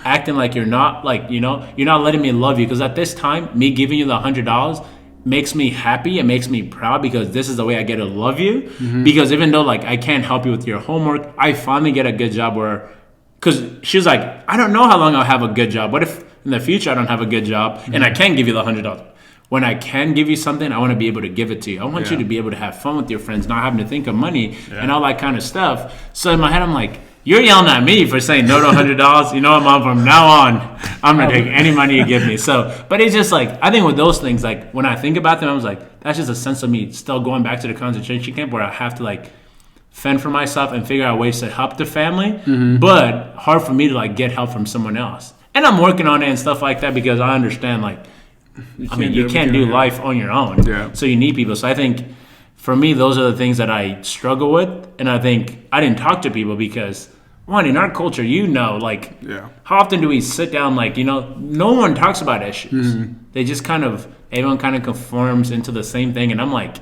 [SPEAKER 2] acting like you're not, like, you're not letting me love you. Because at this time, me giving you the $100 makes me happy. It makes me proud because this is the way I get to love you. Because even though, like, I can't help you with your homework, I finally get a good job where, because she was like, I don't know how long I'll have a good job. What if in the future I don't have a good job and I can give you the $100? When I can give you something, I want to be able to give it to you. I want you to be able to have fun with your friends, not having to think of money and all that kind of stuff. So in my head, I'm like, you're yelling at me for saying no to $100. You know what, Mom? From now on, I'm going to take any money you give me. So, but it's just like, I think with those things, like when I think about them, I was like, that's just a sense of me still going back to the concentration camp where I have to like fend for myself and figure out ways to help the family, but hard for me to like get help from someone else. And I'm working on it and stuff like that because I understand like, you can't do life on your own. Yeah. So you need people. So I think for me, those are the things that I struggle with. And I think I didn't talk to people because, one, in our culture, like, how often do we sit down, like, no one talks about issues. They just everyone kind of conforms into the same thing. And I'm like,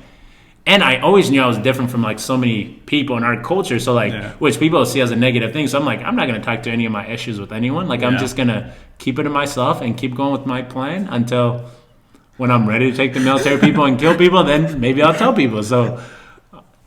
[SPEAKER 2] and I always knew I was different from, like, so many people in our culture. So, like, which people see as a negative thing. So I'm like, I'm not going to talk to any of my issues with anyone. Like, I'm just going to keep it to myself and keep going with my plan until when I'm ready to take the military people and kill people, then maybe I'll tell people. So,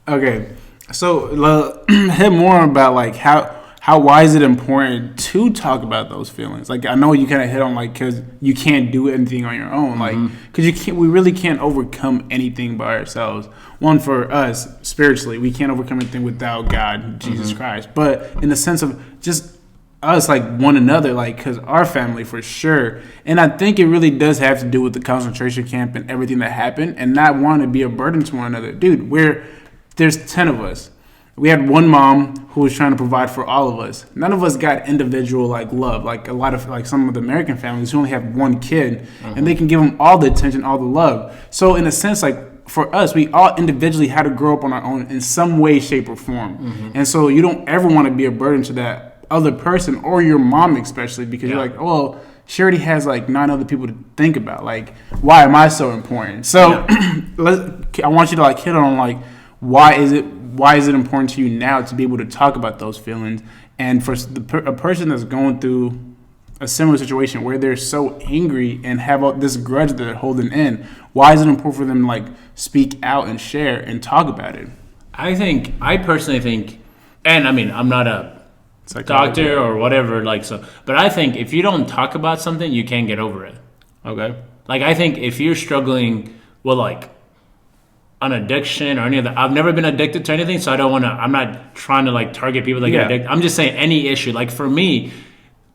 [SPEAKER 1] okay. So, hit more about, like, how why is it important to talk about those feelings? Like, I know you kind of hit on, like, because you can't do anything on your own. Like, because we really can't overcome anything by ourselves. One, for us, spiritually, we can't overcome anything without God, Jesus Christ. But in the sense of just us, like, one another, like, because our family, for sure. And I think it really does have to do with the concentration camp and everything that happened, and not want to be a burden to one another. Dude, there's 10 of us. We had one mom who was trying to provide for all of us. None of us got individual, like, love. Like, a lot of, like, some of the American families who only have one kid, and they can give them all the attention, all the love. So in a sense, like, for us, we all individually had to grow up on our own in some way, shape, or form. And so you don't ever want to be a burden to that other person, or your mom especially, because you're like, well, she already has, like, 9 other people to think about. Like, why am I so important? So I want you to, like, hit on, like, why is it important to you now to be able to talk about those feelings? And for a person that's going through a similar situation where they're so angry and have all this grudge that they're holding in, why is it important for them to, like, speak out and share and talk about it?
[SPEAKER 2] I personally think, and I mean, I'm not a doctor or whatever, like, so, but I think if you don't talk about something, you can't get over it.
[SPEAKER 1] Okay.
[SPEAKER 2] Like, I think if you're struggling with, like, an addiction or any of that, I've never been addicted to anything, so I'm not trying to, like, target people that get addicted. I'm just saying any issue. Like, for me,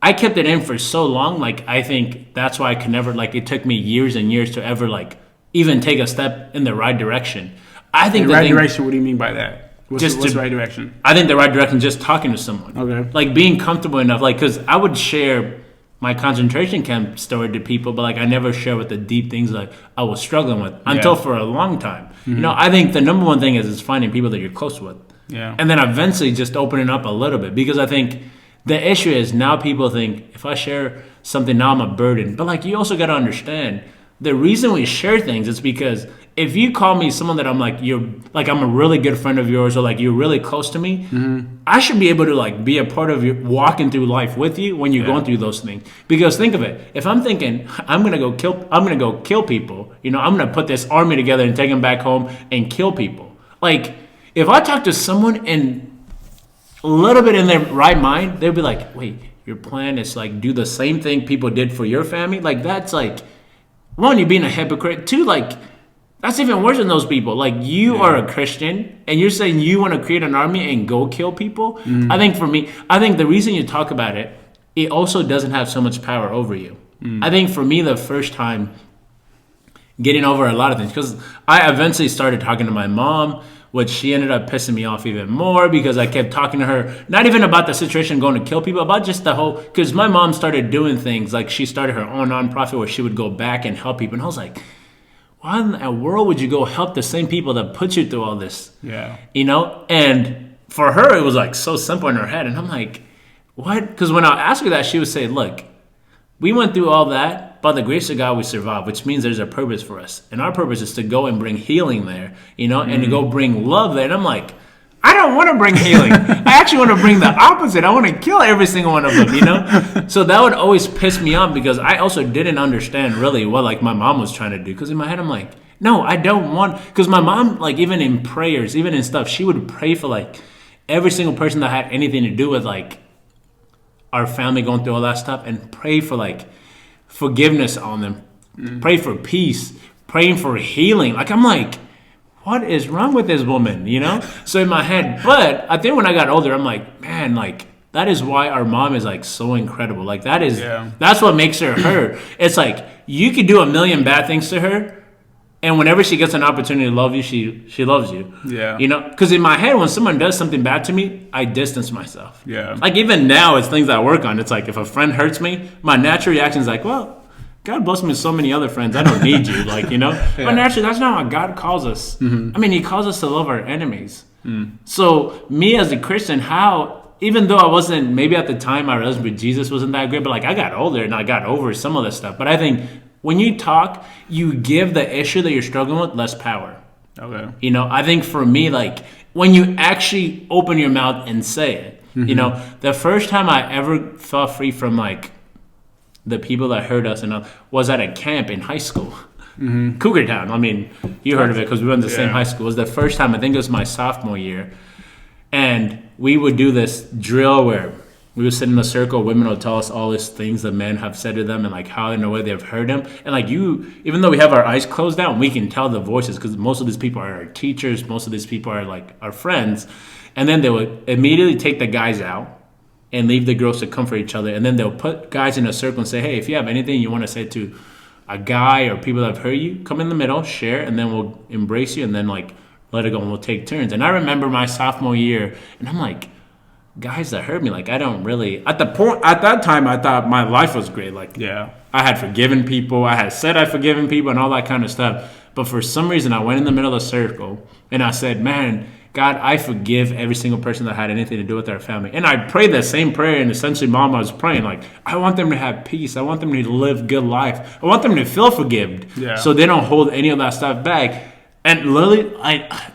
[SPEAKER 2] I kept it in for so long. Like, I think that's why I could never, like, it took me years and years to ever, like, even take a step in the right direction. I think
[SPEAKER 1] the right direction, what do you mean by that? What's the right direction?
[SPEAKER 2] I think the right direction is just talking to someone.
[SPEAKER 1] Okay.
[SPEAKER 2] Like, being comfortable enough, like, because I would share my concentration camp story to people, but, like, I never share with the deep things like I was struggling with until for a long time. You know, I think the number one thing is finding people that you're close with. Yeah. And then eventually just opening up a little bit, because I think the issue is now people think if I share something, now I'm a burden. But, like, you also got to understand the reason we share things is because if you call me someone that I'm like, I'm a really good friend of yours, or, like, you're really close to me, I should be able to, like, be a part of your walking through life with you when you're going through those things. Because think of it, if I'm thinking I'm gonna go kill people, you know, I'm gonna put this army together and take them back home and kill people. Like, if I talk to someone and a little bit in their right mind, they'll be like, wait, your plan is, like, do the same thing people did for your family? Like, that's, like, one, you're being a hypocrite. Two, like, that's even worse than those people. Like, you are a Christian, and you're saying you want to create an army and go kill people? I think for me, the reason you talk about it, it also doesn't have so much power over you. I think for me, the first time getting over a lot of things, because I eventually started talking to my mom, which she ended up pissing me off even more because I kept talking to her, not even about the situation going to kill people, about just the whole, because my mom started doing things, like she started her own nonprofit where she would go back and help people. And I was like, why in the world would you go help the same people that put you through all this? Yeah. You know? And for her, it was, like, so simple in her head. And I'm like, what? Because when I asked her that, she would say, look, we went through all that. By the grace of God, we survived, which means there's a purpose for us. And our purpose is to go and bring healing there, you know, and to go bring love there. And I'm like, I don't want to bring healing. I actually want to bring the opposite. I want to kill every single one of them, you know? So that would always piss me off because I also didn't understand really what, like, my mom was trying to do. Because in my head, I'm like, no, I don't want... Because my mom, like, even in prayers, even in stuff, she would pray for, like, every single person that had anything to do with, like, our family going through all that stuff, and pray for, like, forgiveness on them. Pray for peace. Praying for healing. Like, I'm like... what is wrong with this woman, you know? So in my head, but I think when I got older, I'm like, man, like, that is why our mom is, like, so incredible. Like, that is, that's what makes her her. It's like, you could do a million bad things to her, and whenever she gets an opportunity to love you, she loves you. Yeah. You know? Because in my head, when someone does something bad to me, I distance myself. Yeah. Like, even now, it's things I work on. It's like, if a friend hurts me, my natural reaction is like, well, God bless me with so many other friends. I don't need you, like, you know? But naturally, that's not what God calls us. I mean, he calls us to love our enemies. So me as a Christian, how, even though I wasn't, maybe at the time my relationship with Jesus wasn't that great, but, like, I got older and I got over some of this stuff. But I think when you talk, you give the issue that you're struggling with less power. Okay. You know, I think for me, like, when you actually open your mouth and say it, you know, the first time I ever felt free from, like, the people that hurt us and was at a camp in high school. Cougar Town. I mean, you heard of it because we went to the same high school. It was the first time, I think it was my sophomore year. And we would do this drill where we would sit in a circle. Women would tell us all these things that men have said to them and like how in a way they've heard them. And like even though we have our eyes closed down, we can tell the voices because most of these people are our teachers. Most of these people are like our friends. And then they would immediately take the guys out and leave the girls to comfort each other. And then they'll put guys in a circle and say, hey, if you have anything you want to say to a guy or people that have heard you, come in the middle, share, and then we'll embrace you and then like let it go and we'll take turns. And I remember my sophomore year and I'm like, guys that heard me, like I don't really at that time I thought my life was great. Like I had forgiven people, I had said I'd forgiven people and all that kind of stuff. But for some reason I went in the middle of the circle and I said, man, God, I forgive every single person that had anything to do with their family. And I prayed that same prayer and essentially Mom was praying like I want them to have peace. I want them to live good life. I want them to feel forgiven. So they don't hold any of that stuff back. And literally,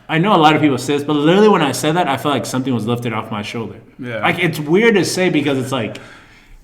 [SPEAKER 2] I know a lot of people say this, but literally when I said that, I felt like something was lifted off my shoulder. Like, it's weird to say because it's like...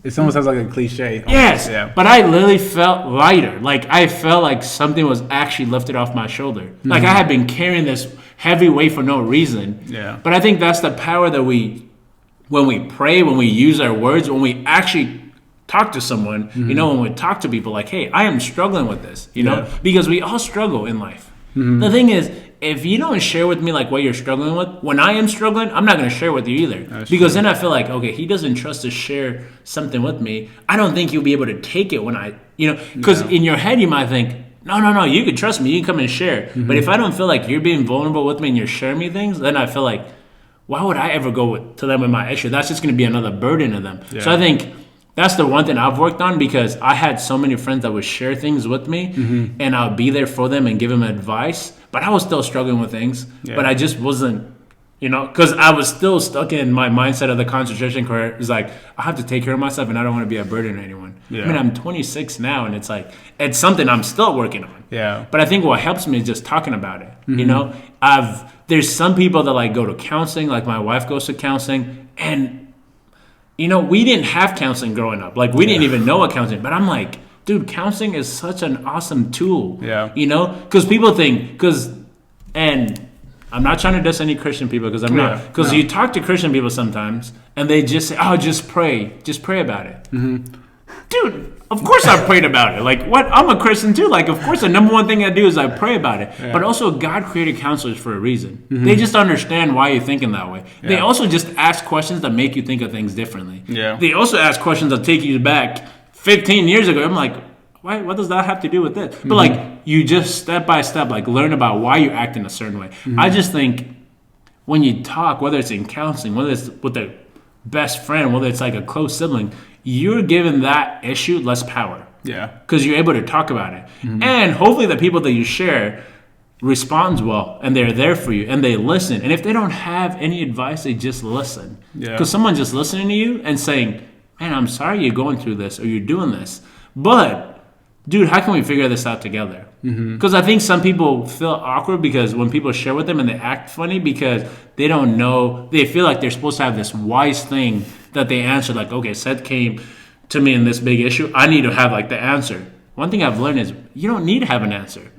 [SPEAKER 1] It almost sounds like a cliche. Almost.
[SPEAKER 2] Yes, but I literally felt lighter. Like, I felt like something was actually lifted off my shoulder. Mm-hmm. Like, I had been carrying this heavy weight for no reason. But I think that's the power that when we pray, when we use our words, when we actually talk to someone, you know, when we talk to people like, hey, I am struggling with this, you know, because we all struggle in life. The thing is, if you don't share with me like what you're struggling with, when I am struggling, I'm not going to share with you either. That's because true. Then I feel like, okay, he doesn't trust to share something with me. I don't think he'll be able to take it when I, you know, because in your head you might think, no, you can trust me, you can come and share. But if I don't feel like you're being vulnerable with me and you're sharing me things, then I feel like, why would I ever go to them with my issue? That's just going to be another burden to them. So I think that's the one thing I've worked on because I had so many friends that would share things with me and I'll be there for them and give them advice. But I was still struggling with things. But I just wasn't, you know, because I was still stuck in my mindset of the concentration career. It's like, I have to take care of myself and I don't want to be a burden to anyone. I mean, I'm 26 now and it's like, it's something I'm still working on. But I think what helps me is just talking about it. You know, there's some people that like go to counseling, like my wife goes to counseling and you know, we didn't have counseling growing up. Like, we didn't even know what counseling. But I'm like, dude, counseling is such an awesome tool. You know? Because people think, and I'm not trying to diss any Christian people because I'm not. Because you talk to Christian people sometimes, and they just say, oh, just pray. Just pray about it. Dude, of course I prayed about it. Like, what? I'm a Christian too. Like, of course, the number one thing I do is I pray about it. But also, God created counselors for a reason. They just understand why you're thinking that way. They also just ask questions that make you think of things differently. They also ask questions that take you back 15 years ago. I'm like, why? What does that have to do with this? But like, you just step by step, like, learn about why you act in a certain way. I just think when you talk, whether it's in counseling, whether it's with a best friend, whether it's like a close sibling, you're giving that issue less power. Because you're able to talk about it. And hopefully the people that you share responds well and they're there for you and they listen. And if they don't have any advice, they just listen. Because someone just listening to you and saying, man, I'm sorry you're going through this or you're doing this. But, dude, how can we figure this out together? Because I think some people feel awkward because when people share with them and they act funny because they don't know, they feel like they're supposed to have this wise thing that they answer. Like, okay, Seth came to me in this big issue. I need to have like the answer. One thing I've learned is you don't need to have an answer.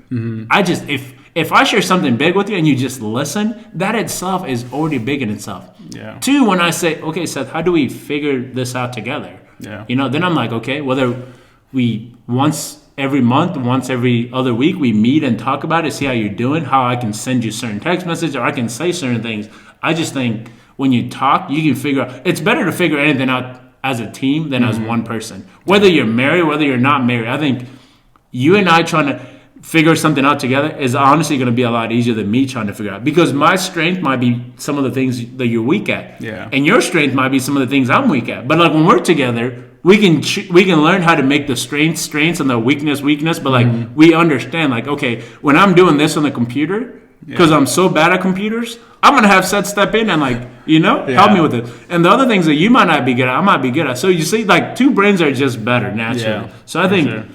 [SPEAKER 2] I just, if I share something big with you and you just listen, that itself is already big in itself. Two, when I say, okay, Seth, how do we figure this out together? You know, then I'm like, okay, whether we once every month, once every other week, we meet and talk about it, see how you're doing, how I can send you certain text messages or I can say certain things. I just think when you talk, you can figure out, it's better to figure anything out as a team than as one person. Whether you're married, whether you're not married, I think you and I trying to figure something out together is honestly going to be a lot easier than me trying to figure out. Because my strength might be some of the things that you're weak at. And your strength might be some of the things I'm weak at. But like when we're together, we can learn how to make the strengths and the weakness. But like we understand, like, okay, when I'm doing this on the computer, because I'm so bad at computers, I'm gonna have Seth step in and like, you know, help me with it. And the other things that you might not be good at, I might be good at. So you see, like, two brains are just better naturally. So I think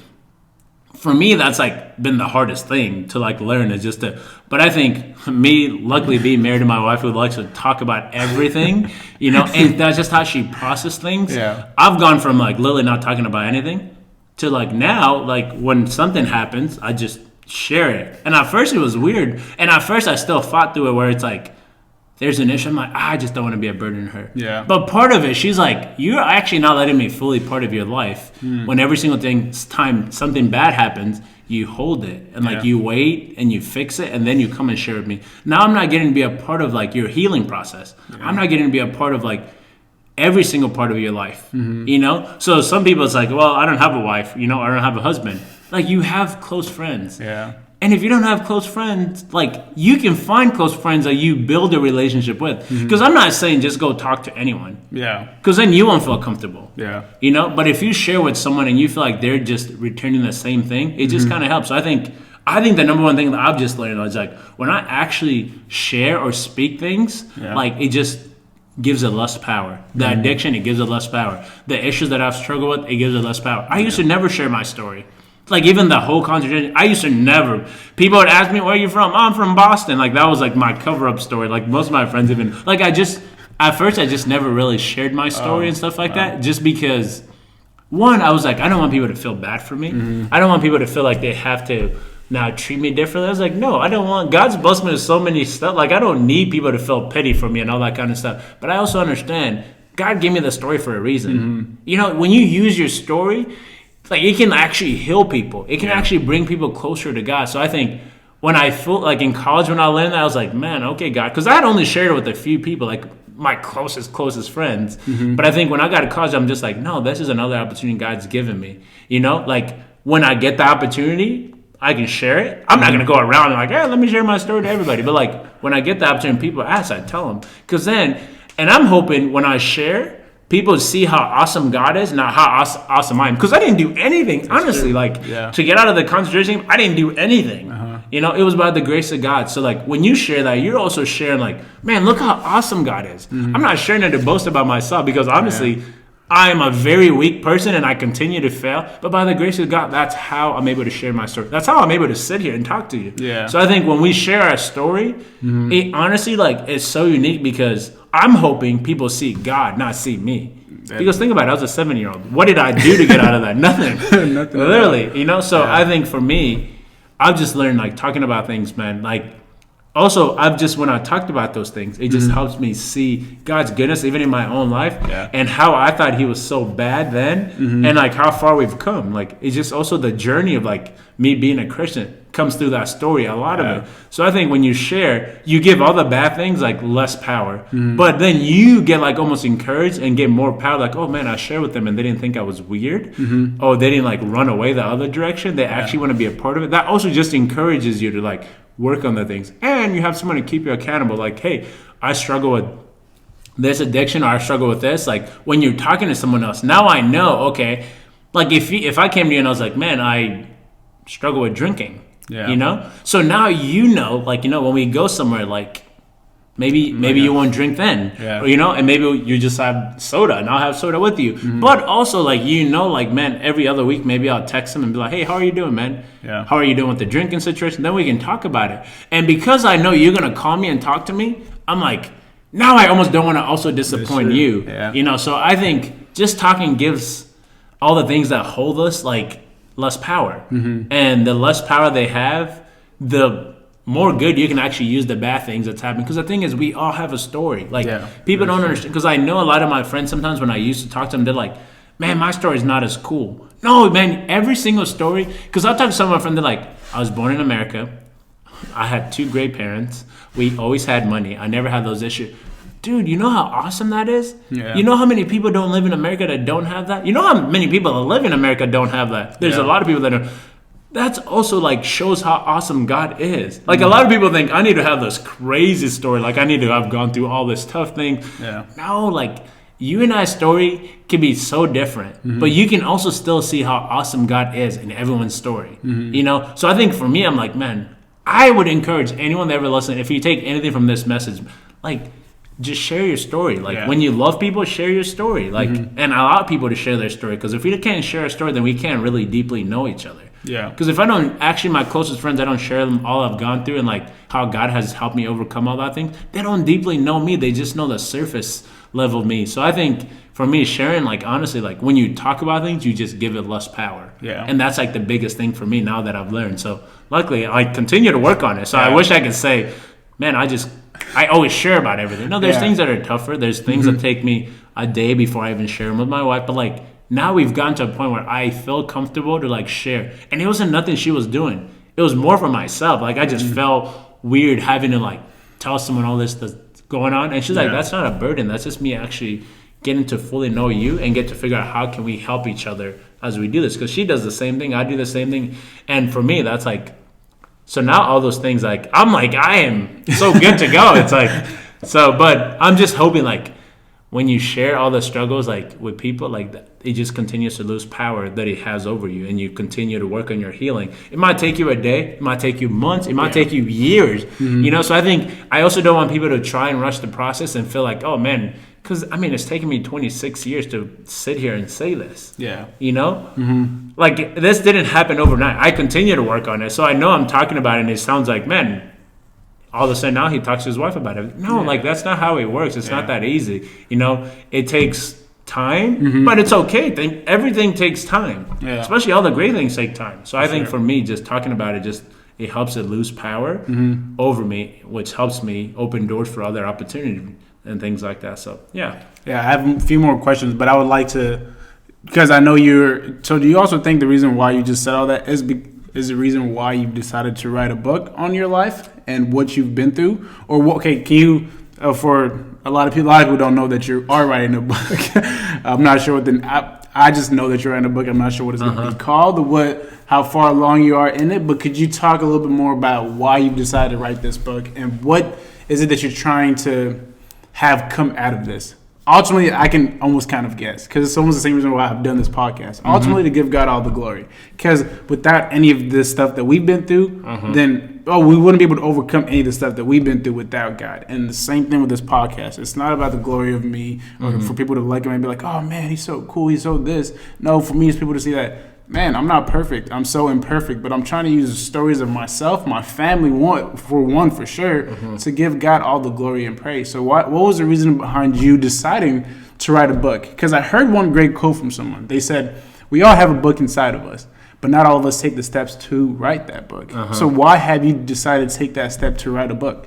[SPEAKER 2] for me, that's like been the hardest thing to like learn is just to. But I think me, luckily being married to my wife who likes to talk about everything, you know, and that's just how she processes things. I've gone from like literally not talking about anything to like now, like when something happens, I just share it. And at first it was weird. And at first I still fought through it where it's like, there's an issue. I'm like, I just don't want to be a burden to her.
[SPEAKER 1] Yeah.
[SPEAKER 2] But part of it, she's like, you're actually not letting me fully part of your life. When every single time something bad happens, you hold it and like you wait and you fix it and then you come and share with me. Now I'm not getting to be a part of like your healing process. I'm not getting to be a part of like every single part of your life. You know? So some people it's like, well, I don't have a wife, you know, I don't have a husband. Like you have close friends.
[SPEAKER 1] Yeah.
[SPEAKER 2] And if you don't have close friends, like you can find close friends that you build a relationship with. Because I'm not saying just go talk to anyone.
[SPEAKER 1] Yeah.
[SPEAKER 2] Because then you won't feel comfortable.
[SPEAKER 1] Yeah.
[SPEAKER 2] You know, but if you share with someone and you feel like they're just returning the same thing, it just kind of helps. So I think the number one thing that I've just learned is like when I actually share or speak things, like it just gives it less power. The addiction, it gives it less power. The issues that I've struggled with, it gives it less power. I used to never share my story. Like even the whole concentration, I used to never. People would ask me, "Where are you from?" "I'm from Boston." Like that was like my cover-up story. Like most of my friends even like at first I just never really shared my story and stuff like that, just because one, I was like, I don't want people to feel bad for me. I don't want people to feel like they have to now treat me differently. I was like, no, I don't want. God's blessed me with so many stuff. Like I don't need people to feel pity for me and all that kind of stuff. But I also understand God gave me the story for a reason. You know, when you use your story. Like it can actually heal people. It can actually bring people closer to God. So I think when I feel like in college when I learned that, I was like, man, okay, God, because I had only shared it with a few people, like my closest friends. But I think when I got to college, I'm just like, no, this is another opportunity God's given me. You know, like when I get the opportunity, I can share it. I'm not gonna go around and like, hey, let me share my story to everybody. But like when I get the opportunity, people ask, I tell them. Because then, and I'm hoping when I share. People see how awesome God is, not how awesome I am. Because I didn't do anything, that's honestly. True. Like, to get out of the concentration, I didn't do anything. You know, it was by the grace of God. So, like, when you share that, you're also sharing, like, man, look how awesome God is. I'm not sharing it to boast about myself because, honestly, I am a very weak person and I continue to fail. But by the grace of God, that's how I'm able to share my story. That's how I'm able to sit here and talk to you. Yeah. So I think when we share our story, it honestly, like, it's so unique because I'm hoping people see God, not see me. Because think about it, I was a 7-year-old. What did I do to get out of that? Nothing. Nothing. Literally, you know? So I think for me, I've just learned, like, talking about things, man, like, also, when I talked about those things, it just helps me see God's goodness even in my own life and how I thought he was so bad then and like how far we've come. Like it's just also the journey of like me being a Christian comes through that story, a lot of it. So I think when you share, you give all the bad things like less power, but then you get like almost encouraged and get more power. Like, oh man, I shared with them and they didn't think I was weird. Oh, they didn't like run away the other direction. They actually want to be a part of it. That also just encourages you to like work on the things, and you have someone to keep you accountable. Like, hey, I struggle with this addiction, or I struggle with this. Like, when you're talking to someone else, now I know. Okay, like if I came to you and I was like, man, I struggle with drinking. You know, so now you know, like when we go somewhere, like maybe you won't drink then, or, and maybe you just have soda, and I'll have soda with you. But also, like like man, every other week maybe I'll text him and be like, hey, how are you doing, man? How are you doing with the drinking situation? Then we can talk about it. And because I know you're gonna call me and talk to me, I'm like, now I almost don't want to also disappoint you. So I think just talking gives all the things that hold us like less power, and the less power they have, the more good you can actually use the bad things that's happening. Because the thing is, we all have a story. Like people don't understand. Because I know a lot of my friends sometimes when I used to talk to them, they're like, man, my story is not as cool. No, man, every single story. Because I'll talk to some of my friends, they're like, I was born in America. I had 2 great parents. We always had money. I never had those issues. Dude, you know how awesome that is? You know how many people don't live in America that don't have that? You know how many people that live in America don't have that? There's a lot of people that don't. That's also like shows how awesome God is. Like a lot of people think I need to have this crazy story. Like I need to have gone through all this tough thing. No, like you and I's story can be so different, but you can also still see how awesome God is in everyone's story. So I think for me, I'm like, man, I would encourage anyone that ever listen, if you take anything from this message, like just share your story. Like when you love people, share your story. Like and allow people to share their story. Because if we can't share a story, then we can't really deeply know each other. Because if I don't, actually my closest friends, I don't share them all I've gone through and like how God has helped me overcome all that things. They don't deeply know me. They just know the surface level of me. So I think for me, sharing, like honestly, like when you talk about things, you just give it less power. And that's like the biggest thing for me now that I've learned. So luckily I continue to work on it. So I wish I could say, man, I just I always share about everything. No, there's
[SPEAKER 1] Yeah.
[SPEAKER 2] things that are tougher. There's things that take me a day before I even share them with my wife. But like now we've gotten to a point where I feel comfortable to like share. And it wasn't nothing she was doing. It was more for myself. Like I just felt weird having to like tell someone all this that's going on. And she's like, that's not a burden. That's just me actually getting to fully know you and get to figure out how can we help each other as we do this. Because she does the same thing. I do the same thing. And for me, that's like, so now all those things, like, I'm like, I am so good to go. It's like, so, but I'm just hoping like when you share all the struggles, like with people, like it just continues to lose power that it has over you, and you continue to work on your healing. It might take you a day, it might take you months, it might take you years, you know? So I think I also don't want people to try and rush the process and feel like, oh man, because I mean, it's taken me 26 years to sit here and say this.
[SPEAKER 1] Yeah.
[SPEAKER 2] You know? Like this didn't happen overnight. I continue to work on it. So I know I'm talking about it and it sounds like, man, all of a sudden now he talks to his wife about it. No, like that's not how it works. It's not that easy. You know, it takes time, but it's okay. Everything takes time. Yeah. Especially all the great things take time. So I think for me, just talking about it, it helps it lose power over me, which helps me open doors for other opportunities and things like that. So, yeah.
[SPEAKER 1] Yeah, I have a few more questions, but I would like to, because I know so do you also think the reason why you just said all that is the reason why you've decided to write a book on your life and what you've been through? Or, okay, can you, for a lot of people don't know that you are writing a book. I'm not sure I just know that you're writing a book. I'm not sure what it's going to be called or how far along you are in it, but could you talk a little bit more about why you've decided to write this book and what is it that you're trying to have come out of this? Ultimately, I can almost kind of guess because it's almost the same reason why I've done this podcast. Ultimately, to give God all the glory. Because without any of this stuff that we've been through, then we wouldn't be able to overcome any of the stuff that we've been through without God. And the same thing with this podcast. It's not about the glory of me or for people to like him and be like, oh man, he's so cool, he's so this. No, for me, it's people to see that, man, I'm not perfect. I'm so imperfect, but I'm trying to use the stories of myself, my family, for sure, to give God all the glory and praise. So what was the reason behind you deciding to write a book? Because I heard one great quote from someone. They said, we all have a book inside of us, but not all of us take the steps to write that book. So why have you decided to take that step to write a book?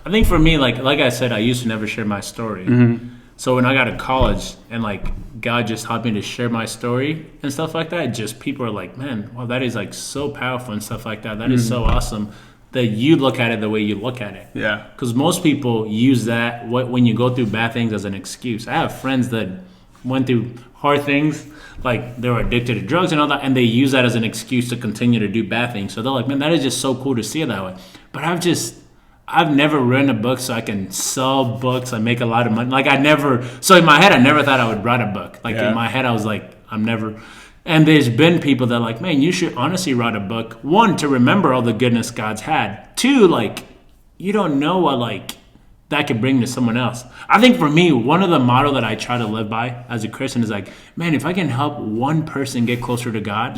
[SPEAKER 2] I think for me, like I said, I used to never share my story. So when I got to college and like God just helped me to share my story and stuff like that, just people are like, man, well, that is like so powerful and stuff like that. That is so awesome that you look at it the way you look at it. Yeah. Because most people use that when you go through bad things as an excuse. I have friends that went through hard things, like they were addicted to drugs and all that, and they use that as an excuse to continue to do bad things. So they're like, man, that is just so cool to see it that way. But I've never written a book so I can sell books and make a lot of money. So in my head, I never thought I would write a book. In my head, I was like, and there's been people that are like, man, you should honestly write a book. One, to remember all the goodness God's had. Two, like, you don't know what, like, that could bring to someone else. I think for me, one of the motto that I try to live by as a Christian is like, man, if I can help one person get closer to God,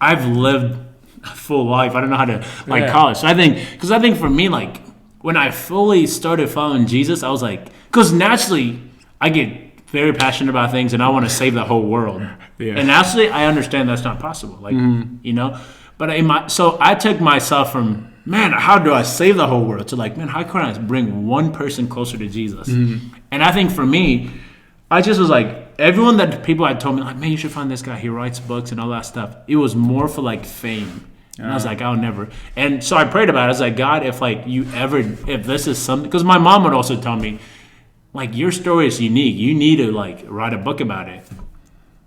[SPEAKER 2] I've lived a full life. I don't know how to call it. So I think for me, like when I fully started following Jesus, I was like, because naturally I get very passionate about things and I want to save the whole world. Yeah. And naturally I understand that's not possible. Like, you know, but so I took myself from, man, how do I save the whole world to like, man, how can I bring one person closer to Jesus? And I think for me, I just was like, everyone that people had told me, like, man, you should find this guy. He writes books and all that stuff. It was more for like fame. And I was like, I'll never. And so I prayed about it. I was like, God, if this is something, because my mom would also tell me, like, your story is unique. You need to like write a book about it.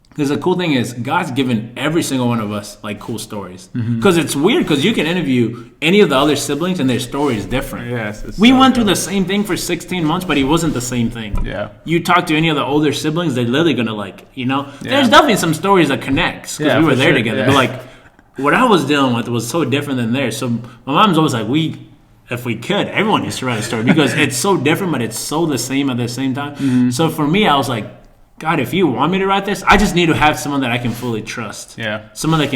[SPEAKER 2] Because the cool thing is, God's given every single one of us like cool stories. Because it's weird, because you can interview any of the other siblings and their story is different. Yes, we went through the same thing for 16 months, but it wasn't the same thing. Yeah. You talk to any of the older siblings, they're literally gonna like, you know. Yeah. There's definitely some stories that connects because we were there together. Yeah. But like, what I was dealing with was so different than theirs. So my mom's always like, if we could, everyone needs to write a story because it's so different, but it's so the same at the same time. So for me, I was like, God, if you want me to write this, I just need to have someone that I can fully trust. Yeah. Someone that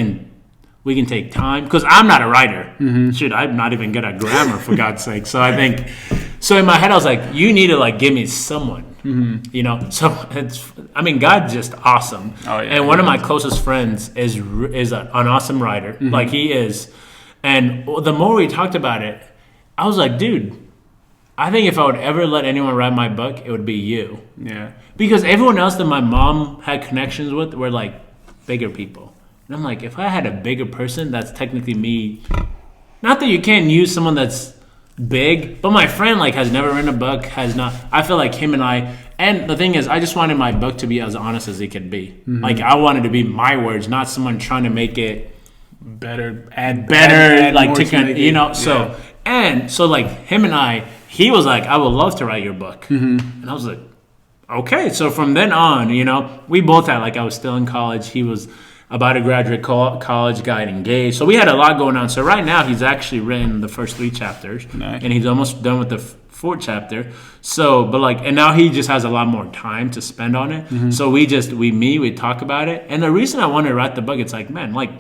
[SPEAKER 2] we can take time. Because I'm not a writer. Shit, I'm not even good at grammar, for God's sake. So I think, in my head, I was like, you need to like give me someone. You know? So God's just awesome. Oh, yeah, and one of my closest friends is an awesome writer. Like he is. And the more we talked about it, I was like, dude, I think if I would ever let anyone write my book, it would be you.
[SPEAKER 1] Yeah.
[SPEAKER 2] Because everyone else that my mom had connections with were like bigger people. And I'm like, if I had a bigger person, that's technically me. Not that you can't use someone that's big, but my friend like has never written a book, has not. I feel like him and I. And the thing is, I just wanted my book to be as honest as it could be. Mm-hmm. Like I wanted to be my words, not someone trying to make it
[SPEAKER 1] better,
[SPEAKER 2] like to you know. So like him and I, he was like, I would love to write your book, and I was like, okay. So from then on, you know, we both had like I was still in college. He was about to graduate college, got engaged. So we had a lot going on. So right now he's actually written the first 3 chapters, nice. And he's almost done with the 4th chapter. So, but like, and now he just has a lot more time to spend on it. Mm-hmm. So we talk about it. And the reason I wanted to write the book, it's like, man, like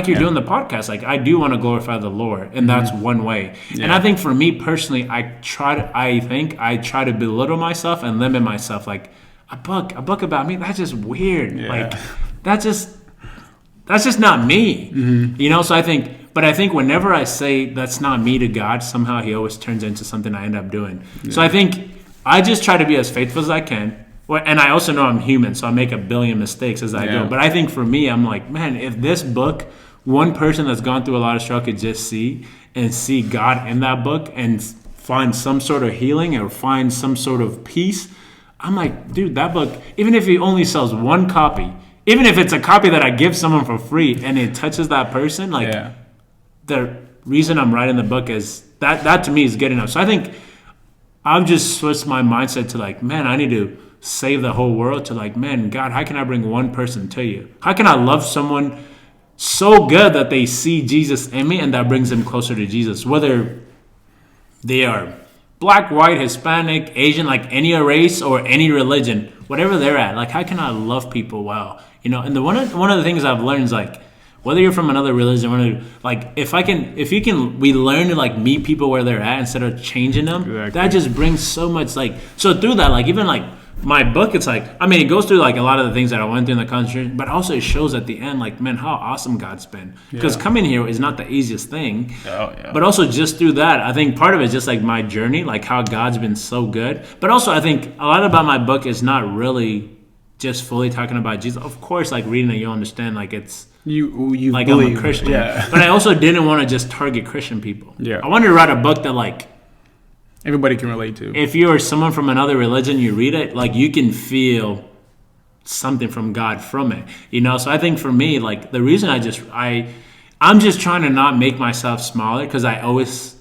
[SPEAKER 2] you're doing the podcast, like I do want to glorify the Lord, and that's one way. Yeah. And I think for me personally, I try to belittle myself and limit myself. Like a book about me, that's just weird. Yeah. Like that's just not me, you know. So I think whenever I say that's not me to God, somehow He always turns into something I end up doing. Yeah. So I think I just try to be as faithful as I can. And I also know I'm human, so I make a billion mistakes as I go. But I think for me, I'm like, man, if this book, one person that's gone through a lot of struggle could just see God in that book and find some sort of healing or find some sort of peace, I'm like, dude, that book, even if he only sells 1 copy, even if it's a copy that I give someone for free and it touches that person, like the reason I'm writing the book is that to me is good enough. So I think I've just switched my mindset to like, man, I need to save the whole world, to like, man, God, how can I bring one person to you? How can I love someone so good that they see Jesus in me and that brings them closer to Jesus? Whether they are black, white, Hispanic, Asian, like any race or any religion, whatever they're at, like how can I love people well? You know, and one of the things I've learned is like, whether you're from another religion, like we learn to like meet people where they're at instead of changing them. Exactly. That just brings so much like, so through that, like even like my book, it's like, I mean, it goes through like a lot of the things that I went through in the country, but also it shows at the end, like, man, how awesome God's been. Because coming here is not the easiest thing. But also just through that, I think part of it is just like my journey, like how God's been so good. But also I think a lot about my book is not really just fully talking about Jesus. Of course, like reading it, you'll understand, like it's, you like believe, I'm a Christian. Yeah. But I also didn't want to just target Christian people. Yeah. I wanted to write a book that like
[SPEAKER 1] everybody can relate to.
[SPEAKER 2] If you're someone from another religion, you read it, like you can feel something from God from it. You know, so I think for me, like the reason I'm just trying to not make myself smaller, because I always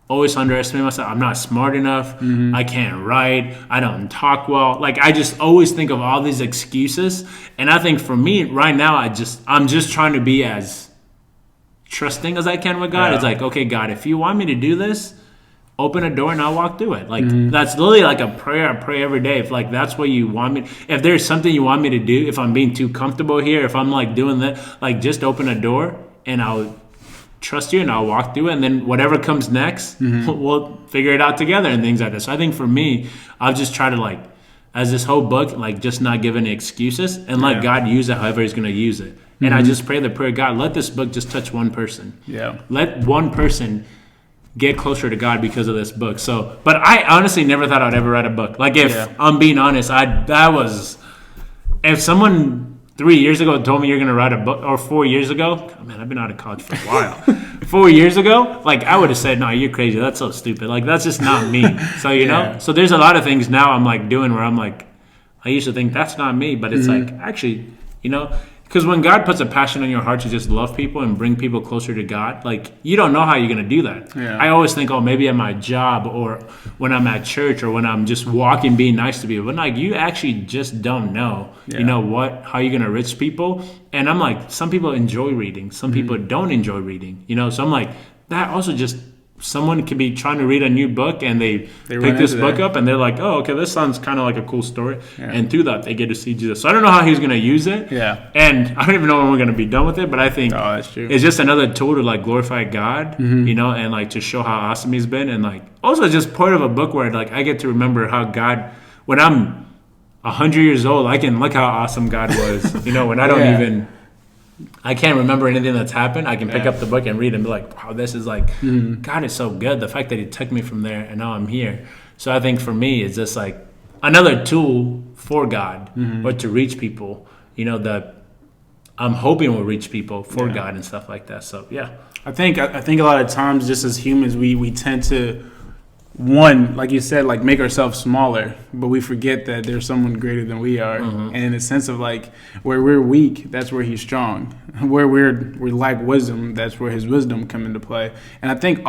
[SPEAKER 2] underestimate myself. I'm not smart enough. Mm-hmm. I can't write. I don't talk well. Like I just always think of all these excuses. And I think for me right now, I'm just trying to be as trusting as I can with God. Yeah. It's like, okay, God, if you want me to do this, open a door and I'll walk through it. Like that's literally like a prayer I pray every day. If like that's what you want me, if there's something you want me to do, if I'm being too comfortable here, if I'm like doing that, like just open a door and I'll trust you and I'll walk through it, and then whatever comes next, we'll figure it out together and things like that. So I think for me, I'll just try to like, as this whole book, like just not give any excuses and let God use it however He's going to use it. And I just pray the prayer, God, let this book just touch one person. Yeah. Let one person get closer to God because of this book. So, but I honestly never thought I'd ever write a book. Like if I'm being honest, if someone 3 years ago told me you're going to write a book, or 4 years ago, oh man, I've been out of college for a while. 4 years ago, like I would have said, no, you're crazy. That's so stupid. Like that's just not me. So, you know, so there's a lot of things now I'm like doing where I'm like, I used to think that's not me, but it's like actually, you know, because when God puts a passion in your heart to just love people and bring people closer to God, like you don't know how you're going to do that. Yeah. I always think, oh, maybe at my job or when I'm at church or when I'm just walking, being nice to people. But like you actually just don't know, you know, how you're going to reach people. And I'm like, some people enjoy reading. Some people don't enjoy reading, you know. So I'm like, that also just, someone could be trying to read a new book and they pick this book up and they're like, oh, okay, this sounds kind of like a cool story. Yeah. And through that, they get to see Jesus. So I don't know how He's going to use it. Yeah. And I don't even know when we're going to be done with it, but I think that's true. It's just another tool to like glorify God, you know, and like to show how awesome He's been. And like also just part of a book where like I get to remember how God, when I'm 100 years old, I can look how awesome God was, you know, when I don't even I can't remember anything that's happened, I can pick up the book and read and be like, wow, this is like, God is so good. The fact that he took me from there and now I'm here. So I think for me, it's just like another tool for God or to reach people, that I'm hoping will reach people for God and stuff like that. So, yeah.
[SPEAKER 1] I think a lot of times, just as humans, we tend to, one, like you said, like make ourselves smaller, but we forget that there's someone greater than we are. And in a sense of like, where we're weak, that's where he's strong. Where we lack wisdom, that's where his wisdom come into play. And I think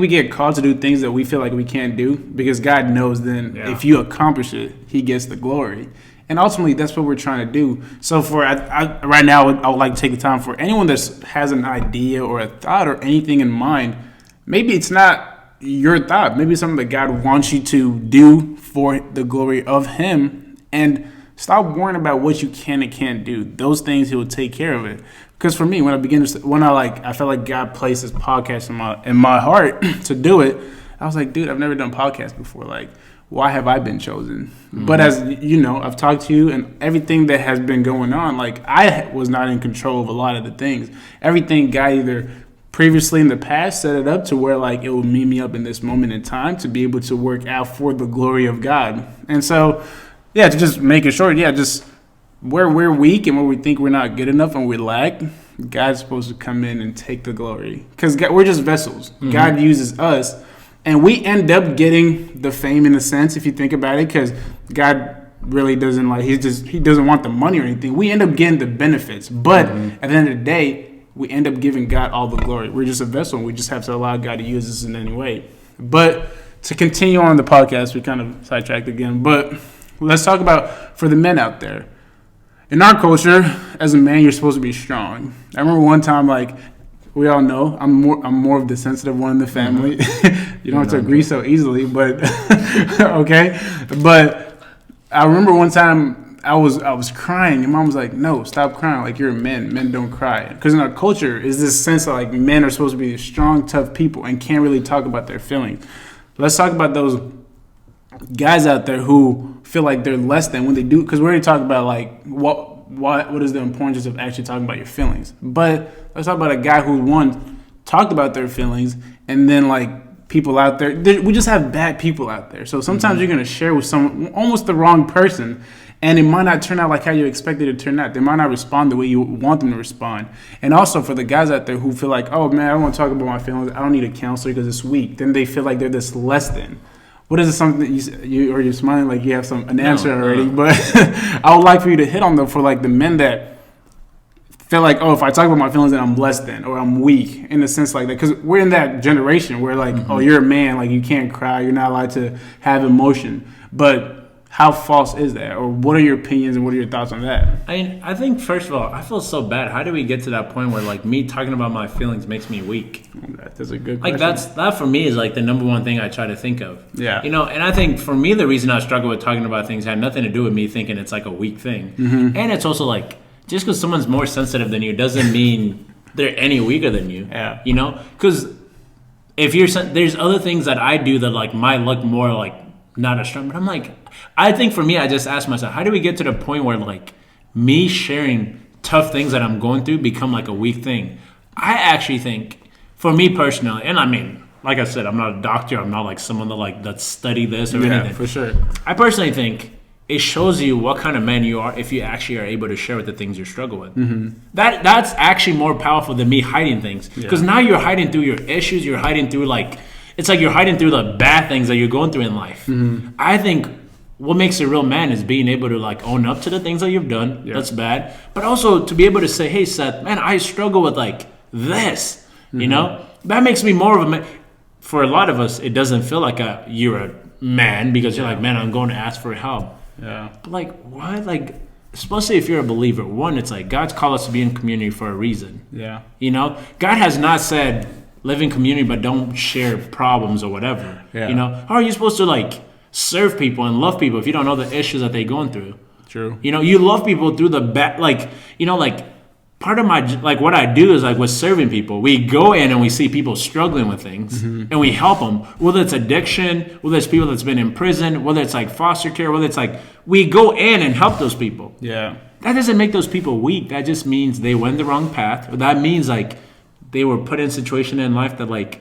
[SPEAKER 1] we get called to do things that we feel like we can't do because God knows then if you accomplish it, he gets the glory. And ultimately, that's what we're trying to do. So right now, I would like to take the time for anyone that has an idea or a thought or anything in mind. Maybe it's not your thought. Maybe it's something that God wants you to do for the glory of him. And stop worrying about what you can and can't do. Those things, he will take care of it. Because for me, I felt like God placed this podcast in my heart to do it. I was like, dude, I've never done podcasts before. Like, why have I been chosen? But as you know, I've talked to you and everything that has been going on, like I was not in control of a lot of the things. Everything God either previously in the past set it up to where like it will meet me up in this moment in time to be able to work out for the glory of God. And so, to just make it short, just where we're weak and where we think we're not good enough and we lack, God's supposed to come in and take the glory. Because we're just vessels. God uses us. And we end up getting the fame in a sense, if you think about it, because God really doesn't he doesn't want the money or anything. We end up getting the benefits. But at the end of the day, we end up giving God all the glory. We're just a vessel. And we just have to allow God to use us in any way. But to continue on the podcast, we kind of sidetracked again. But let's talk about for the men out there. In our culture, as a man, you're supposed to be strong. I remember one time, like, we all know I'm more of the sensitive one in the family. You don't have to agree so easily, but okay. But I remember one time I was crying, and Mom was like, "No, stop crying. Like, you're a man. Men don't cry." Because in our culture, is this sense that like men are supposed to be strong, tough people and can't really talk about their feelings. Let's talk about those guys out there who feel like they're less than when they do. Because we already talked about like what is the importance of actually talking about your feelings. But let's talk about a guy who talked about their feelings, and then like people out there, we just have bad people out there. So sometimes you're gonna share with someone, almost the wrong person, and it might not turn out like how you expected it to turn out. They might not respond the way you want them to respond. And also for the guys out there who feel like, oh man, I don't want to talk about my feelings. I don't need a counselor because it's weak. Then they feel like they're this less than. What is it, something that you're smiling like you have an answer already? But I would like for you to hit on them for like the men that feel like, oh, if I talk about my feelings, then I'm less than or I'm weak in a sense like that. Because we're in that generation where like, oh, you're a man, like you can't cry, you're not allowed to have emotion. But how false is that? Or what are your opinions and what are your thoughts on that?
[SPEAKER 2] I think, first of all, I feel so bad. How do we get to that point where, like, me talking about my feelings makes me weak?
[SPEAKER 1] That's a good question.
[SPEAKER 2] Like, that for me is, like, the number one thing I try to think of.
[SPEAKER 1] Yeah.
[SPEAKER 2] And I think, for me, the reason I struggle with talking about things had nothing to do with me thinking it's, like, a weak thing. And it's also, like, just because someone's more sensitive than you doesn't mean they're any weaker than you.
[SPEAKER 1] Yeah.
[SPEAKER 2] Because if there's other things that I do that, like, might look more, like, not as strong. But I'm like, I think for me, I just ask myself, how do we get to the point where like me sharing tough things that I'm going through become like a weak thing? I actually think, for me personally, and I mean, like I said, I'm not a doctor. I'm not like someone that study this or anything.
[SPEAKER 1] Yeah, for sure.
[SPEAKER 2] I personally think it shows you what kind of man you are if you actually are able to share with the things you struggle with. That's actually more powerful than me hiding things. Because now you're hiding through your issues. You're hiding through like, it's like you're hiding through the bad things that you're going through in life. I think what makes a real man is being able to like own up to the things that you've done. That's bad. But also to be able to say, hey, Seth, man, I struggle with like this. That makes me more of a man. For a lot of us, it doesn't feel like you're a man because you're like, man, I'm going to ask for help.
[SPEAKER 1] Yeah.
[SPEAKER 2] But like, why? Like, especially if you're a believer, one, it's like God's called us to be in community for a reason.
[SPEAKER 1] Yeah.
[SPEAKER 2] God has not said live in community but don't share problems or whatever. How are you supposed to like serve people and love people if you don't know the issues that they're going through?
[SPEAKER 1] True.
[SPEAKER 2] You love people through the bad, like part of my, like what I do is like with serving people, we go in and we see people struggling with things and we help them, whether it's addiction, whether it's people that's been in prison, whether it's like foster care, whether it's like we go in and help those people.
[SPEAKER 1] Yeah.
[SPEAKER 2] that doesn't make those people weak. That just means they went the wrong path. Or that means like they were put in a situation in life that like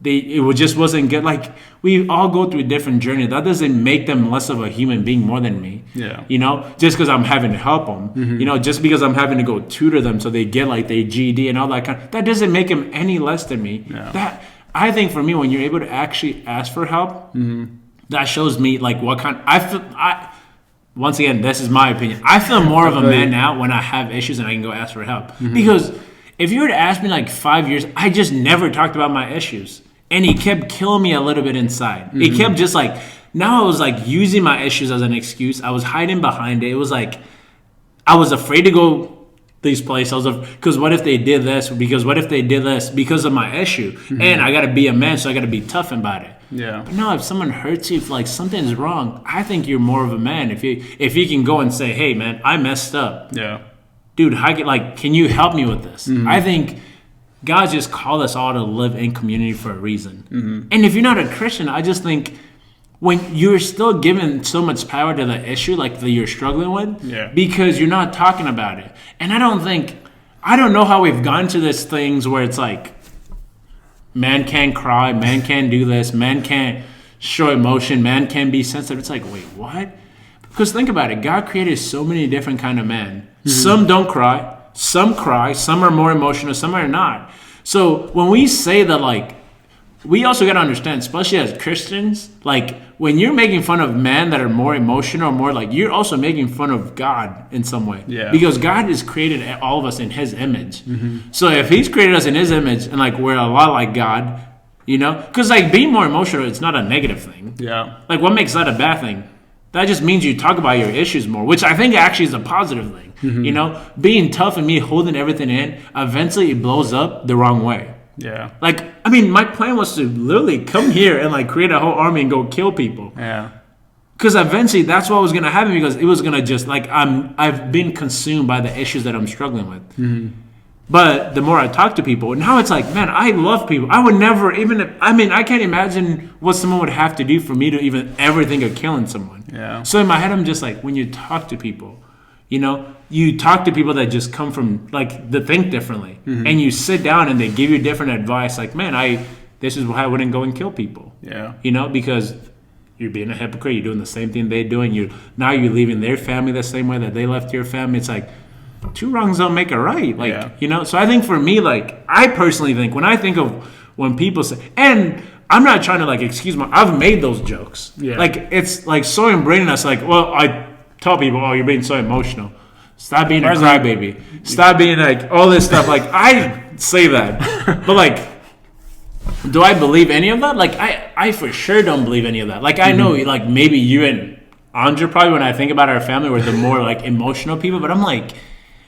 [SPEAKER 2] just wasn't good. Like we all go through a different journey. That doesn't make them less of a human being more than me.
[SPEAKER 1] Yeah.
[SPEAKER 2] You know, just because I'm having to help them. You know, just because I'm having to go tutor them so they get like their GED and all that that doesn't make them any less than me.
[SPEAKER 1] Yeah.
[SPEAKER 2] That I think for me, when you're able to actually ask for help, that shows me like what kind. Once again, this is my opinion. I feel more of a man now when I have issues and I can go ask for help. Because if you were to ask me like 5 years, I just never talked about my issues. And it kept killing me a little bit inside. It kept just like, now I was like using my issues as an excuse. I was hiding behind it. It was like, I was afraid to go these places. Because what if they did this? Because what if they did this? Because of my issue. And I got to be a man, so I got to be tough about it.
[SPEAKER 1] Yeah.
[SPEAKER 2] But no, if someone hurts you, if like something's wrong, I think you're more of a man. If you can go and say, hey, man, I messed up.
[SPEAKER 1] Yeah.
[SPEAKER 2] Dude, can you help me with this? I think God just called us all to live in community for a reason. And if you're not a Christian, I just think when you're still given so much power to the issue like that you're struggling with, because you're not talking about it. And I don't know how we've gotten to these things where it's like, man can't cry, man can't do this, man can't show emotion, man can't be sensitive. It's like, wait, what? Because think about it. God created so many different kind of men. Some don't cry. Some cry. Some are more emotional. Some are not. So when we say that, like, we also got to understand, especially as Christians, like, when you're making fun of men that are more emotional, more like, you're also making fun of God in some way.
[SPEAKER 1] Yeah.
[SPEAKER 2] Because God has created all of us in His image. So if He's created us in His image and, like, we're a lot like God, you know? Because, like, being more emotional, it's not a negative thing.
[SPEAKER 1] Yeah.
[SPEAKER 2] Like, what makes that a bad thing? That just means you talk about your issues more, which I think actually is a positive thing. You know, being tough and me holding everything in, eventually it blows up the wrong way.
[SPEAKER 1] Yeah.
[SPEAKER 2] Like, I mean, my plan was to literally come here and like create a whole army and go kill people.
[SPEAKER 1] Yeah.
[SPEAKER 2] Because eventually that's what was going to happen, because it was going to just like, I've been consumed by the issues that I'm struggling with. But the more I talk to people, now it's like, man, I love people. I would never I can't imagine what someone would have to do for me to even ever think of killing someone.
[SPEAKER 1] Yeah.
[SPEAKER 2] So in my head, I'm just like, when you talk to people, you know, you talk to people that just come from, like, that think differently. And you sit down and they give you different advice. Like, man, this is why I wouldn't go and kill people.
[SPEAKER 1] Yeah.
[SPEAKER 2] You know, because you're being a hypocrite. You're doing the same thing they're doing. Now you're leaving their family the same way that they left your family. It's like, two wrongs don't make a right. Like, you know, so I think for me, like, I personally think when people say, and I'm not trying to like excuse I've made those jokes. Yeah. Like, it's like so ingrained in us. Like, well, I tell people, oh, you're being so emotional. Stop being a crybaby. Stop being like all this stuff. Like, I say that, but like, do I believe any of that? Like, I for sure don't believe any of that. Like, I know, like, maybe you and Andre probably, when I think about our family, were the more like emotional people. But I'm like,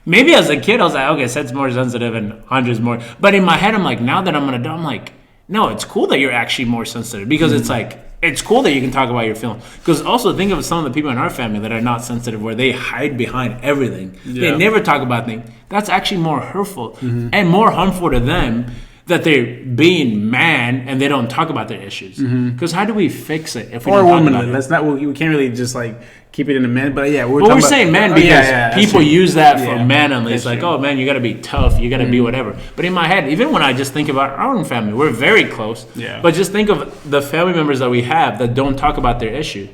[SPEAKER 2] maybe as a kid, I was like, okay, Seth's more sensitive and Andre's more. But in my head, I'm like, now that I'm an adult, I'm like, no, it's cool that you're actually more sensitive, because it's like, it's cool that you can talk about your feelings. Because also think of some of the people in our family that are not sensitive, where they hide behind everything. Yeah. They never talk about things. That's actually more hurtful and more harmful to them, that they're being man and they don't talk about their issues. Because how do we fix it if we don't talk about it?
[SPEAKER 1] Let's not. We can't really just like keep it in the man. But yeah,
[SPEAKER 2] we're saying man because people use that for manly. It's like, oh man, you got to be tough. You got to be whatever. But in my head, even when I just think about our own family, we're very close. Yeah. But just think of the family members that we have that don't talk about their issue.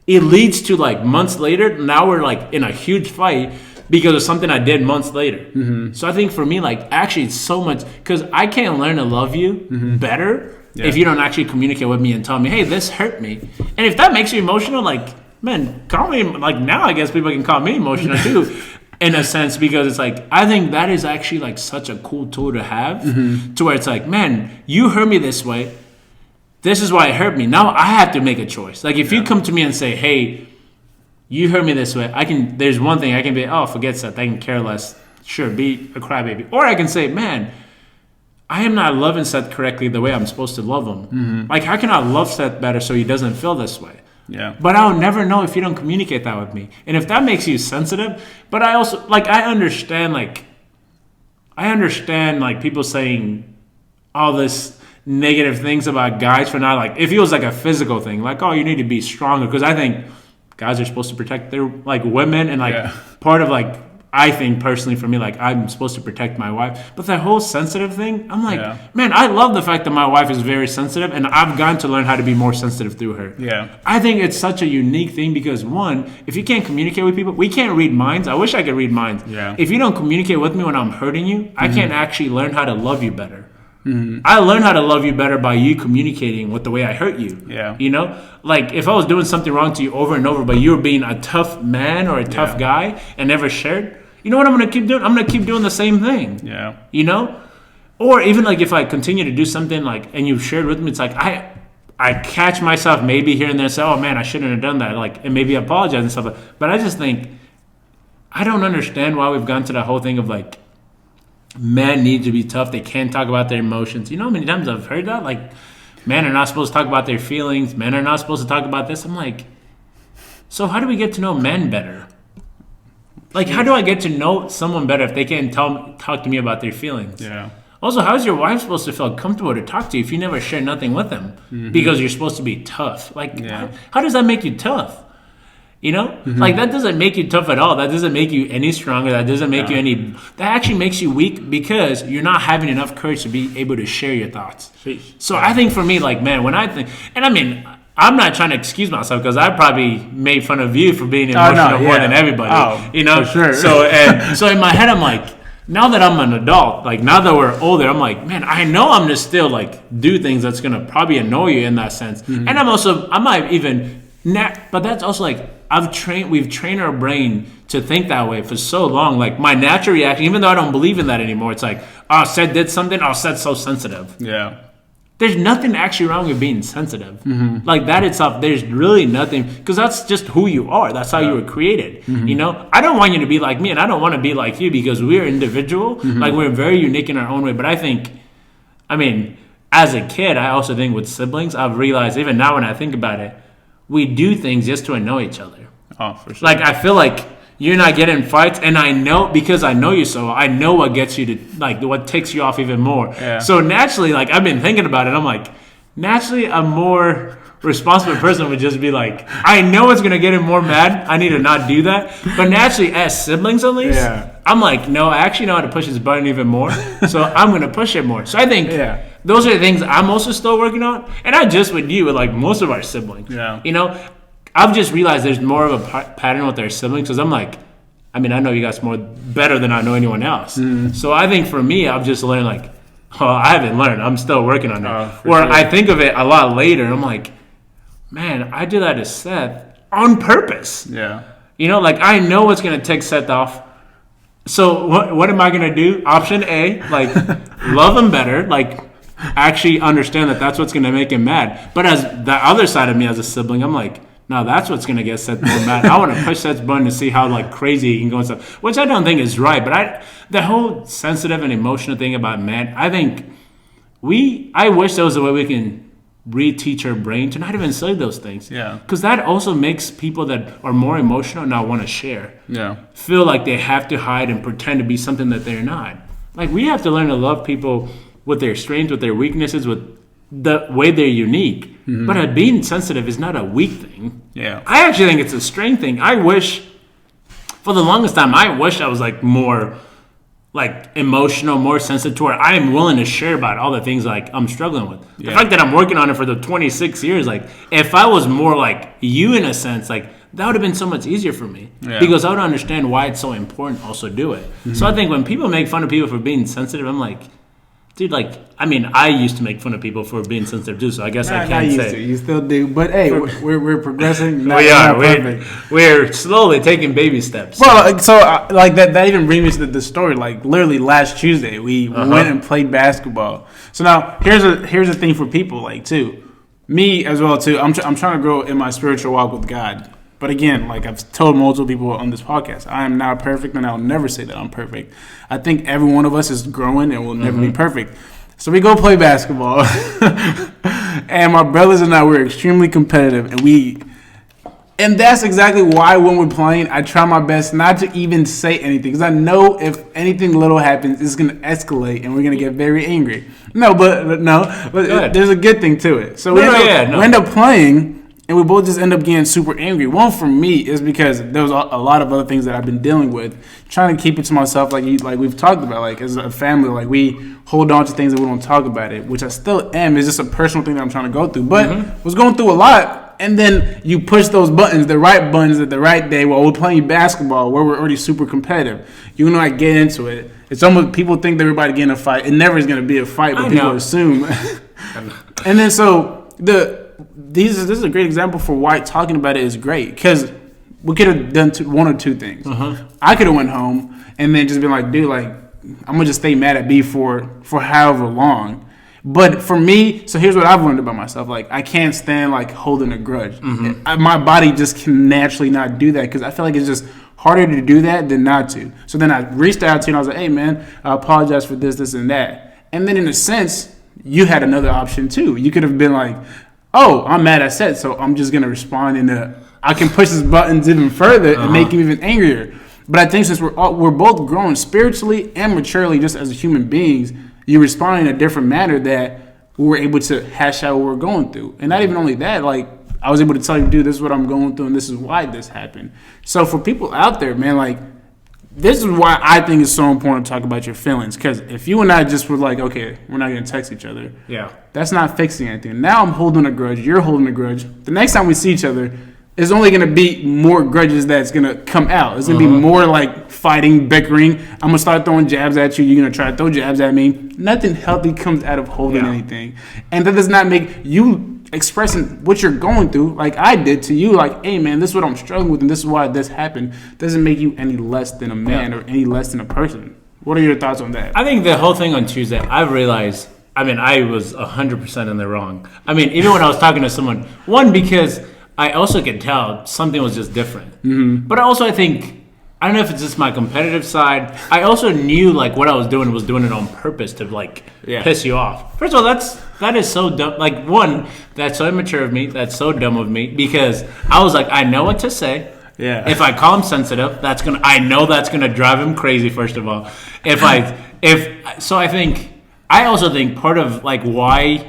[SPEAKER 2] It leads to like months later. Now we're like in a huge fight because of something I did months later. So I think for me, like, actually it's so much, because I can't learn to love you better if you don't actually communicate with me and tell me, hey, this hurt me. And if that makes you emotional, like, man, call me, like, now I guess people can call me emotional too, in a sense, because it's like, I think that is actually like such a cool tool to have, to where it's like, man, you hurt me this way. This is why it hurt me. Now I have to make a choice. Like, if you come to me and say, hey, you hurt me this way, there's one thing I can be, oh, forget Seth, I can care less. Sure, be a crybaby. Or I can say, man, I am not loving Seth correctly the way I'm supposed to love him. Like, how can I love Seth better so he doesn't feel this way? Yeah. But I'll never know if you don't communicate that with me. And if that makes you sensitive, but I also, like, I understand people saying all this negative things about guys for not, like, if it was like a physical thing, like, oh, you need to be stronger. Because I think guys are supposed to protect their, like, women, and like part of like I think personally for me, like I'm supposed to protect my wife. But that whole sensitive thing, I'm like, man, I love the fact that my wife is very sensitive and I've gotten to learn how to be more sensitive through her.
[SPEAKER 1] Yeah.
[SPEAKER 2] I think it's such a unique thing because one, if you can't communicate with people, we can't read minds. I wish I could read minds.
[SPEAKER 1] Yeah.
[SPEAKER 2] If you don't communicate with me when I'm hurting you, I can't actually learn how to love you better. I learned how to love you better by you communicating with the way I hurt you.
[SPEAKER 1] Yeah.
[SPEAKER 2] You know? Like, if I was doing something wrong to you over and over, but you were being a tough man or a tough guy and never shared, you know what I'm going to keep doing? I'm going to keep doing the same thing.
[SPEAKER 1] Yeah.
[SPEAKER 2] You know? Or even, like, if I continue to do something, like, and you've shared with me, it's like, I catch myself maybe here and there and say, oh, man, I shouldn't have done that. Like, and maybe apologize and stuff. But I just think, I don't understand why we've gone to the whole thing of, like, men need to be tough. They can't talk about their emotions. You know how many times I've heard that? Like, men are not supposed to talk about their feelings. Men are not supposed to talk about this. I'm like, so how do we get to know men better? Like, how do I get to know someone better if they can't talk to me about their feelings?
[SPEAKER 1] Yeah.
[SPEAKER 2] Also, how is your wife supposed to feel comfortable to talk to you if you never share nothing with them? Because you're supposed to be tough. Like, how does that make you tough? You know? Like, that doesn't make you tough at all. That doesn't make you any stronger. That doesn't make you any... That actually makes you weak because you're not having enough courage to be able to share your thoughts. So I think for me, like, man, when I think... And I mean, I'm not trying to excuse myself because I probably made fun of you for being emotional more than everybody. You know?
[SPEAKER 1] For sure.
[SPEAKER 2] So in my head, I'm like... Now that I'm an adult, like now that we're older, I'm like, man, I know I'm just still like do things that's gonna probably annoy you in that sense. And I might even... But that's also like we've trained our brain to think that way for so long. Like my natural reaction, even though I don't believe in that anymore, it's like, oh, Seth did something. Oh, Seth's so sensitive.
[SPEAKER 1] Yeah.
[SPEAKER 2] There's nothing actually wrong with being sensitive. Like that itself, there's really nothing because that's just who you are. That's how you were created. You know, I don't want you to be like me, and I don't want to be like you because we're individual. Like we're very unique in our own way. But I mean, as a kid, I also think with siblings, I've realized even now when I think about it, we do things just to annoy each other.
[SPEAKER 1] Oh, for sure.
[SPEAKER 2] Like, I feel like you're not getting fights, and I know, because I know you so, I know what gets you to, like, what takes you off even more.
[SPEAKER 1] Yeah.
[SPEAKER 2] So, naturally, like, I've been thinking about it. I'm like, naturally, a more responsible person would just be like, I know it's going to get him more mad. I need to not do that. But naturally, as siblings at least, I'm like, no, I actually know how to push his button even more. So, I'm going to push it more. So, I think... Those are the things I'm also still working on. And not just with you, but like most of our siblings. Yeah. You know, I've just realized there's more of a pattern with our siblings because I'm like, I mean, I know you guys better than I know anyone else. So I think for me, I've just learned like, oh, I haven't learned. I'm still working on it. Or I think of it a lot later and I'm like, man, I did that to Seth on purpose. Yeah. You know, like I know what's going to take Seth off. So what am I going to do? Option A, like love him better, like actually understand that that's what's going to make him mad. But as the other side of me as a sibling, I'm like, no, that's what's going to get Seth more mad. I want to push Seth's button to see how like crazy he can go and stuff, which I don't think is right. But the whole sensitive and emotional thing about men, I think I wish there was a way we can reteach our brain to not even say those things. Yeah. Because that also makes people that are more emotional not want to share. Yeah. Feel like they have to hide and pretend to be something that they're not. Like we have to learn to love people with their strengths, with their weaknesses, with the way they're unique. But being sensitive is not a weak thing. Yeah. I actually think it's a strength thing. I wish, for the longest time, I was like more like emotional, more sensitive to where I am willing to share about all the things like I'm struggling with. Yeah. The fact that I'm working on it for the 26 years, like if I was more like you in a sense, like that would have been so much easier for me because I would understand why it's so important to also do it. So I think when people make fun of people for being sensitive, I'm like, dude, like, I mean, I used to make fun of people for being sensitive too, so I guess I can't say.
[SPEAKER 1] You still do, but hey, we're progressing.
[SPEAKER 2] We are. We're slowly taking baby steps.
[SPEAKER 1] Well, so like that even brings me to the story. Like literally last Tuesday, we went and played basketball. So now here's a thing for people like too, me as well too. I'm trying to grow in my spiritual walk with God. But again, like I've told multiple people on this podcast, I am not perfect and I'll never say that I'm perfect. I think every one of us is growing and will never be perfect. So we go play basketball. And my brothers and I were extremely competitive. And that's exactly why when we're playing, I try my best not to even say anything. Because I know if anything little happens, it's going to escalate and we're going to get very angry. But there's a good thing to it. So we end up playing. and we both just end up getting super angry. One for me is because there was a lot of other things that I've been dealing with, trying to keep it to myself, like we've talked about, like as a family, like we hold on to things that we don't talk about it, which I still am. It's just a personal thing that I'm trying to go through, but was going through a lot. And then you push those buttons, the right buttons at the right day while we're playing basketball, where we're already super competitive. You know, I get into it. It's almost, people think that everybody get in a fight. It never is going to be a fight, but people assume. And then so this is a great example for why talking about it is great, because we could have done one or two things. I could have went home and then just been like, dude, like I'm gonna just stay mad at B for however long. But for me, so here's what I've learned about myself. Like, I can't stand, like, holding a grudge. My body just can naturally not do that, because I feel like it's just harder to do that than not to. So then I reached out to you and I was like, hey, man, I apologize for this, and that. And then in a sense, you had another option, too. You could have been like, oh, I'm mad at Seth, so I'm just going to respond I can push his buttons even further and make him even angrier. But I think since we're both growing spiritually and maturely just as human beings, you respond in a different manner that we were able to hash out what we're going through. And not even only that, like, I was able to tell you, dude, this is what I'm going through and this is why this happened. So for people out there, man, like, this is why I think it's so important to talk about your feelings. Because if you and I just were like, okay, we're not going to text each other, that's not fixing anything. Now I'm holding a grudge, you're holding a grudge. The next time we see each other, it's only going to be more grudges that's going to come out. It's going to be more like fighting, bickering. I'm going to start throwing jabs at you. You're going to try to throw jabs at me. Nothing healthy comes out of holding anything. And that does not make you expressing what you're going through, like I did to you, like, hey, man, this is what I'm struggling with and this is why this happened, doesn't make you any less than a man or any less than a person. What are your thoughts on that?
[SPEAKER 2] I think the whole thing on Tuesday, I realized, I mean, I was 100% in the wrong. I mean, even when I was talking to someone, one, because I also could tell something was just different. But also I think, I don't know if it's just my competitive side. I also knew like what I was doing it on purpose to like piss you off. First of all, that is so dumb. Like, one, that's so immature of me. That's so dumb of me, because I was like, I know what to say. Yeah. If I call him sensitive, I know that's gonna drive him crazy. First of all, I also think part of like why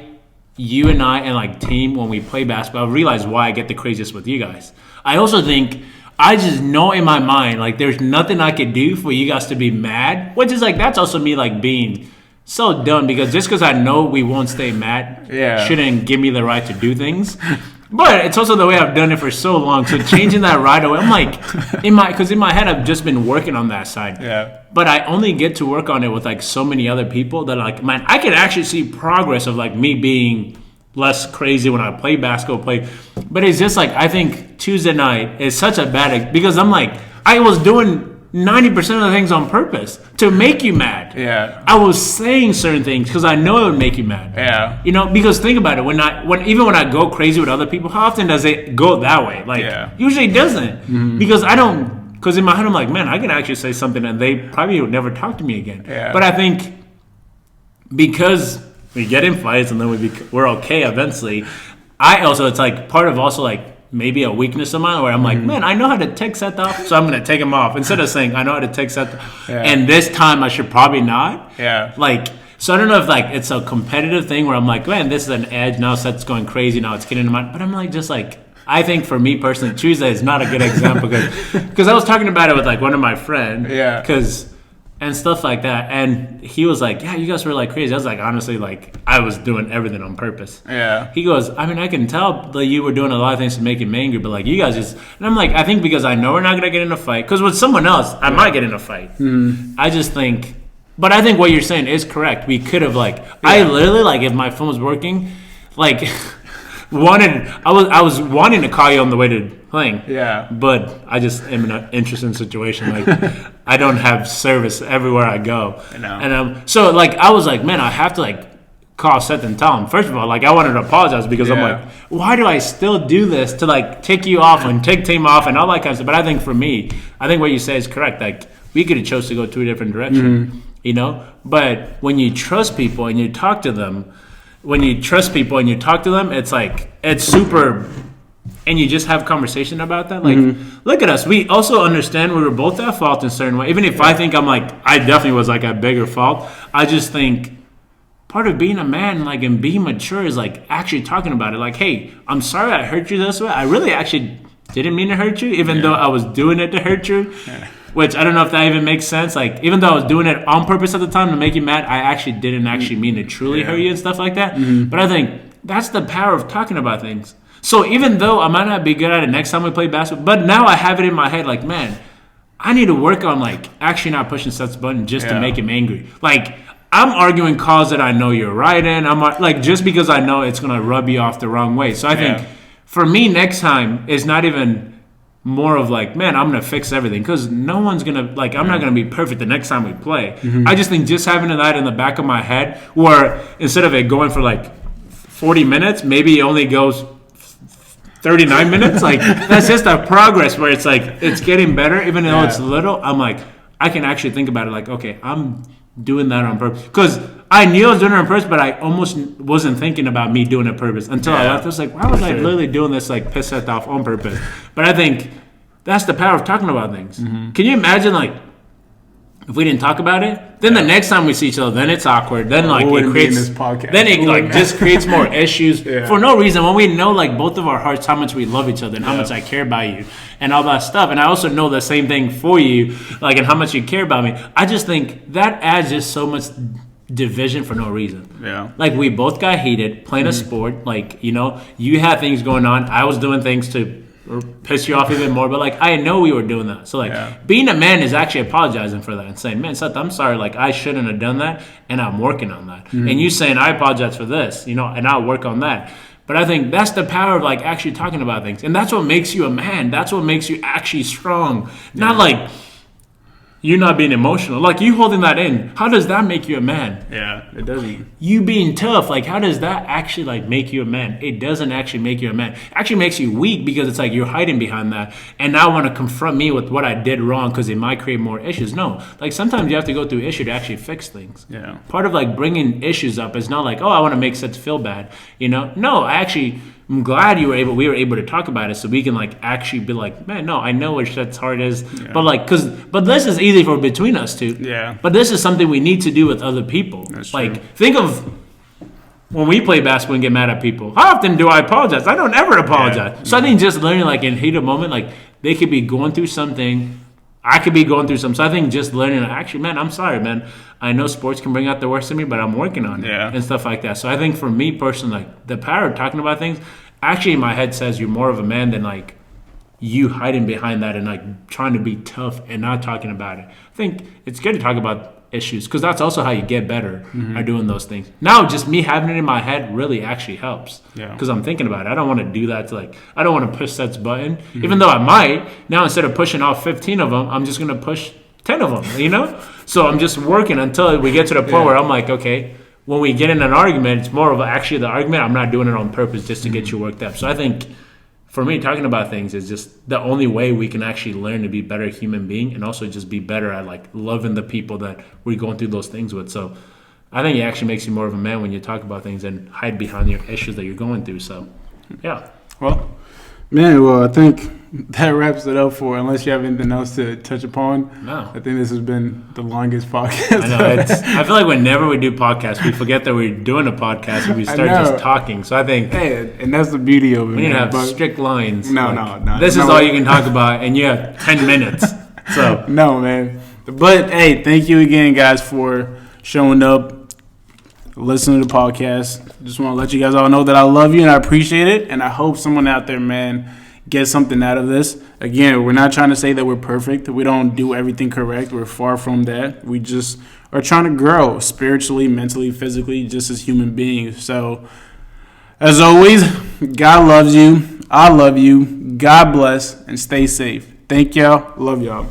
[SPEAKER 2] you and I and like team, when we play basketball, I realize why I get the craziest with you guys. I also think I just know in my mind, like, there's nothing I could do for you guys to be mad, which is like, that's also me like being so dumb, because just because I know we won't stay mad shouldn't give me the right to do things. But it's also the way I've done it for so long. So changing that right away, I'm like, because in my head, I've just been working on that side. Yeah. But I only get to work on it with like so many other people that like, man, I can actually see progress of like me being less crazy when I play basketball. But it's just like, I think Tuesday night is such a bad, because I'm like, I was doing 90% of the things on purpose to make you mad. Yeah. I was saying certain things because I know it would make you mad. Yeah. You know, because think about it, when I go crazy with other people, how often does it go that way? Like, usually it doesn't. Mm-hmm. Because in my head I'm like, man, I can actually say something and they probably would never talk to me again. Yeah. But I think because we get in fights and then we're okay eventually, it's like part of also like maybe a weakness of mine where I'm like, man, I know how to take Seth off, so I'm going to take him off. Instead of saying, I know how to take Seth off, and this time I should probably not. Yeah. Like, so I don't know if like it's a competitive thing where I'm like, man, this is an edge, now Seth's going crazy, now it's getting in my, but I'm like, just like, I think for me personally, Tuesday is not a good example because I was talking about it with like one of my friends. Yeah. And stuff like that, and he was like, yeah, you guys were like crazy. I was like, honestly, like I was doing everything on purpose. Yeah. He goes, I mean, I can tell that you were doing a lot of things to make him angry, but like you guys just, and I'm like, I think because I know we're not going to get in a fight, because with someone else, I might get in a fight. Mm. I just think, but I think what you're saying is correct. We could have like, I literally like, if my phone was working, like I was wanting to call you on the way to playing. Yeah. But I just am in an interesting situation. Like I don't have service everywhere I go. I know. And so like I was like, man, I have to like call Seth and tell him. First of all, like I wanted to apologize because I'm like, why do I still do this to like take you off and take team off and all that kind of stuff? But I think for me, I think what you say is correct. Like we could have chose to go two different directions, you know? But when you trust people and you talk to them, it's like, it's super, and you just have conversation about that. Like, look at us. We also understand we were both at fault in a certain way. Even if I think I'm like, I definitely was like at bigger fault. I just think part of being a man, like, and being mature is like actually talking about it. Like, hey, I'm sorry I hurt you this way. I really actually didn't mean to hurt you, even though I was doing it to hurt you. Yeah. Which I don't know if that even makes sense. Like, even though I was doing it on purpose at the time to make you mad, I actually didn't actually mean to truly hurt you and stuff like that. Mm-hmm. But I think that's the power of talking about things. So even though I might not be good at it next time we play basketball, but now I have it in my head, like, man, I need to work on, like, actually not pushing Seth's button just to make him angry. Like, I'm arguing calls that I know you're right in. I'm like, just because I know it's going to rub you off the wrong way. So I think for me next time, it's not even more of like, man, I'm going to fix everything. Because no one's going to, like, I'm not going to be perfect the next time we play. Mm-hmm. I just think just having that in the back of my head, where instead of it going for like 40 minutes, maybe it only goes 39 minutes. Like, that's just a progress where it's like, it's getting better. Even though it's little, I'm like, I can actually think about it like, okay, I'm doing that on purpose. Because I knew I was doing it on purpose, but I almost wasn't thinking about me doing it on purpose until I left. I was like, why was I literally doing this, like, piss Seth off on purpose? But I think that's the power of talking about things. Mm-hmm. Can you imagine, like, if we didn't talk about it, then the next time we see each other, then it's awkward. Then, like, it creates this podcast. Then it like just creates more issues for no reason. When we know, like, both of our hearts how much we love each other and how much I care about you and all that stuff. And I also know the same thing for you, like, and how much you care about me. I just think that adds just so much division for no reason. Yeah. Like, we both got heated playing a sport. Like, you know, you had things going on. I was doing things to piss you off even more, but, like, I know we were doing that. So, like, being a man is actually apologizing for that and saying, man, Seth, I'm sorry, like, I shouldn't have done that, and I'm working on that. Mm-hmm. And you saying, I apologize for this, you know, and I'll work on that. But I think that's the power of, like, actually talking about things. And that's what makes you a man. That's what makes you actually strong. Not like you not being emotional. Like, you holding that in, how does that make you a man?
[SPEAKER 1] Yeah, it doesn't.
[SPEAKER 2] You being tough, like, how does that actually, like, make you a man? It doesn't actually make you a man. It actually makes you weak because it's like you're hiding behind that. And now want to confront me with what I did wrong because it might create more issues. No. Like, sometimes you have to go through issue to actually fix things. Yeah. Part of, like, bringing issues up is not like, oh, I want to make Seth feel bad. You know? No, I'm glad we were able to talk about it so we can, like, actually be like, man, no, I know what Seth's heart is. Yeah. But, like, but this is easy for between us two. Yeah. But this is something we need to do with other people. That's like, true. Think of when we play basketball and get mad at people. How often do I apologize? I don't ever apologize. Yeah. So I think just learning, like, in heat of moment, like, they could be going through something. I could be going through something. So I think just learning, actually, man, I'm sorry, man. I know sports can bring out the worst in me, but I'm working on it and stuff like that. So I think for me personally, like, the power of talking about things, actually in my head says you're more of a man than, like, you hiding behind that and, like, trying to be tough and not talking about it. I think it's good to talk about issues because that's also how you get better at doing those things. Now, just me having it in my head really actually helps because I'm thinking about it. I don't want to do that to, like, I don't want to push Seth's button, even though I might. Now, instead of pushing all 15 of them, I'm just going to push 10 of them, you know? So I'm just working until we get to the point where I'm like, okay, when we get in an argument, it's more of actually the argument. I'm not doing it on purpose just to get you worked up. So I think for me, talking about things is just the only way we can actually learn to be a better human being and also just be better at, like, loving the people that we're going through those things with. So I think it actually makes you more of a man when you talk about things and hide behind your issues that you're going through. So, yeah.
[SPEAKER 1] Well, I think that wraps it up for, unless you have anything else to touch upon. No. I think this has been the longest podcast.
[SPEAKER 2] I know. I feel like whenever we do podcasts, we forget that we're doing a podcast and we start just talking. So I think...
[SPEAKER 1] Hey, and that's the beauty of it.
[SPEAKER 2] We need to have strict lines.
[SPEAKER 1] No.
[SPEAKER 2] This is all you can talk about, and you have 10 minutes. So
[SPEAKER 1] no, man. But, hey, thank you again, guys, for showing up, listening to the podcast. Just want to let you guys all know that I love you and I appreciate it. And I hope someone out there, man, get something out of this. Again, we're not trying to say that we're perfect. We don't do everything correct. We're far from that. We just are trying to grow spiritually, mentally, physically, just as human beings. So, as always, God loves you. I love you. God bless and stay safe. Thank y'all. Love y'all.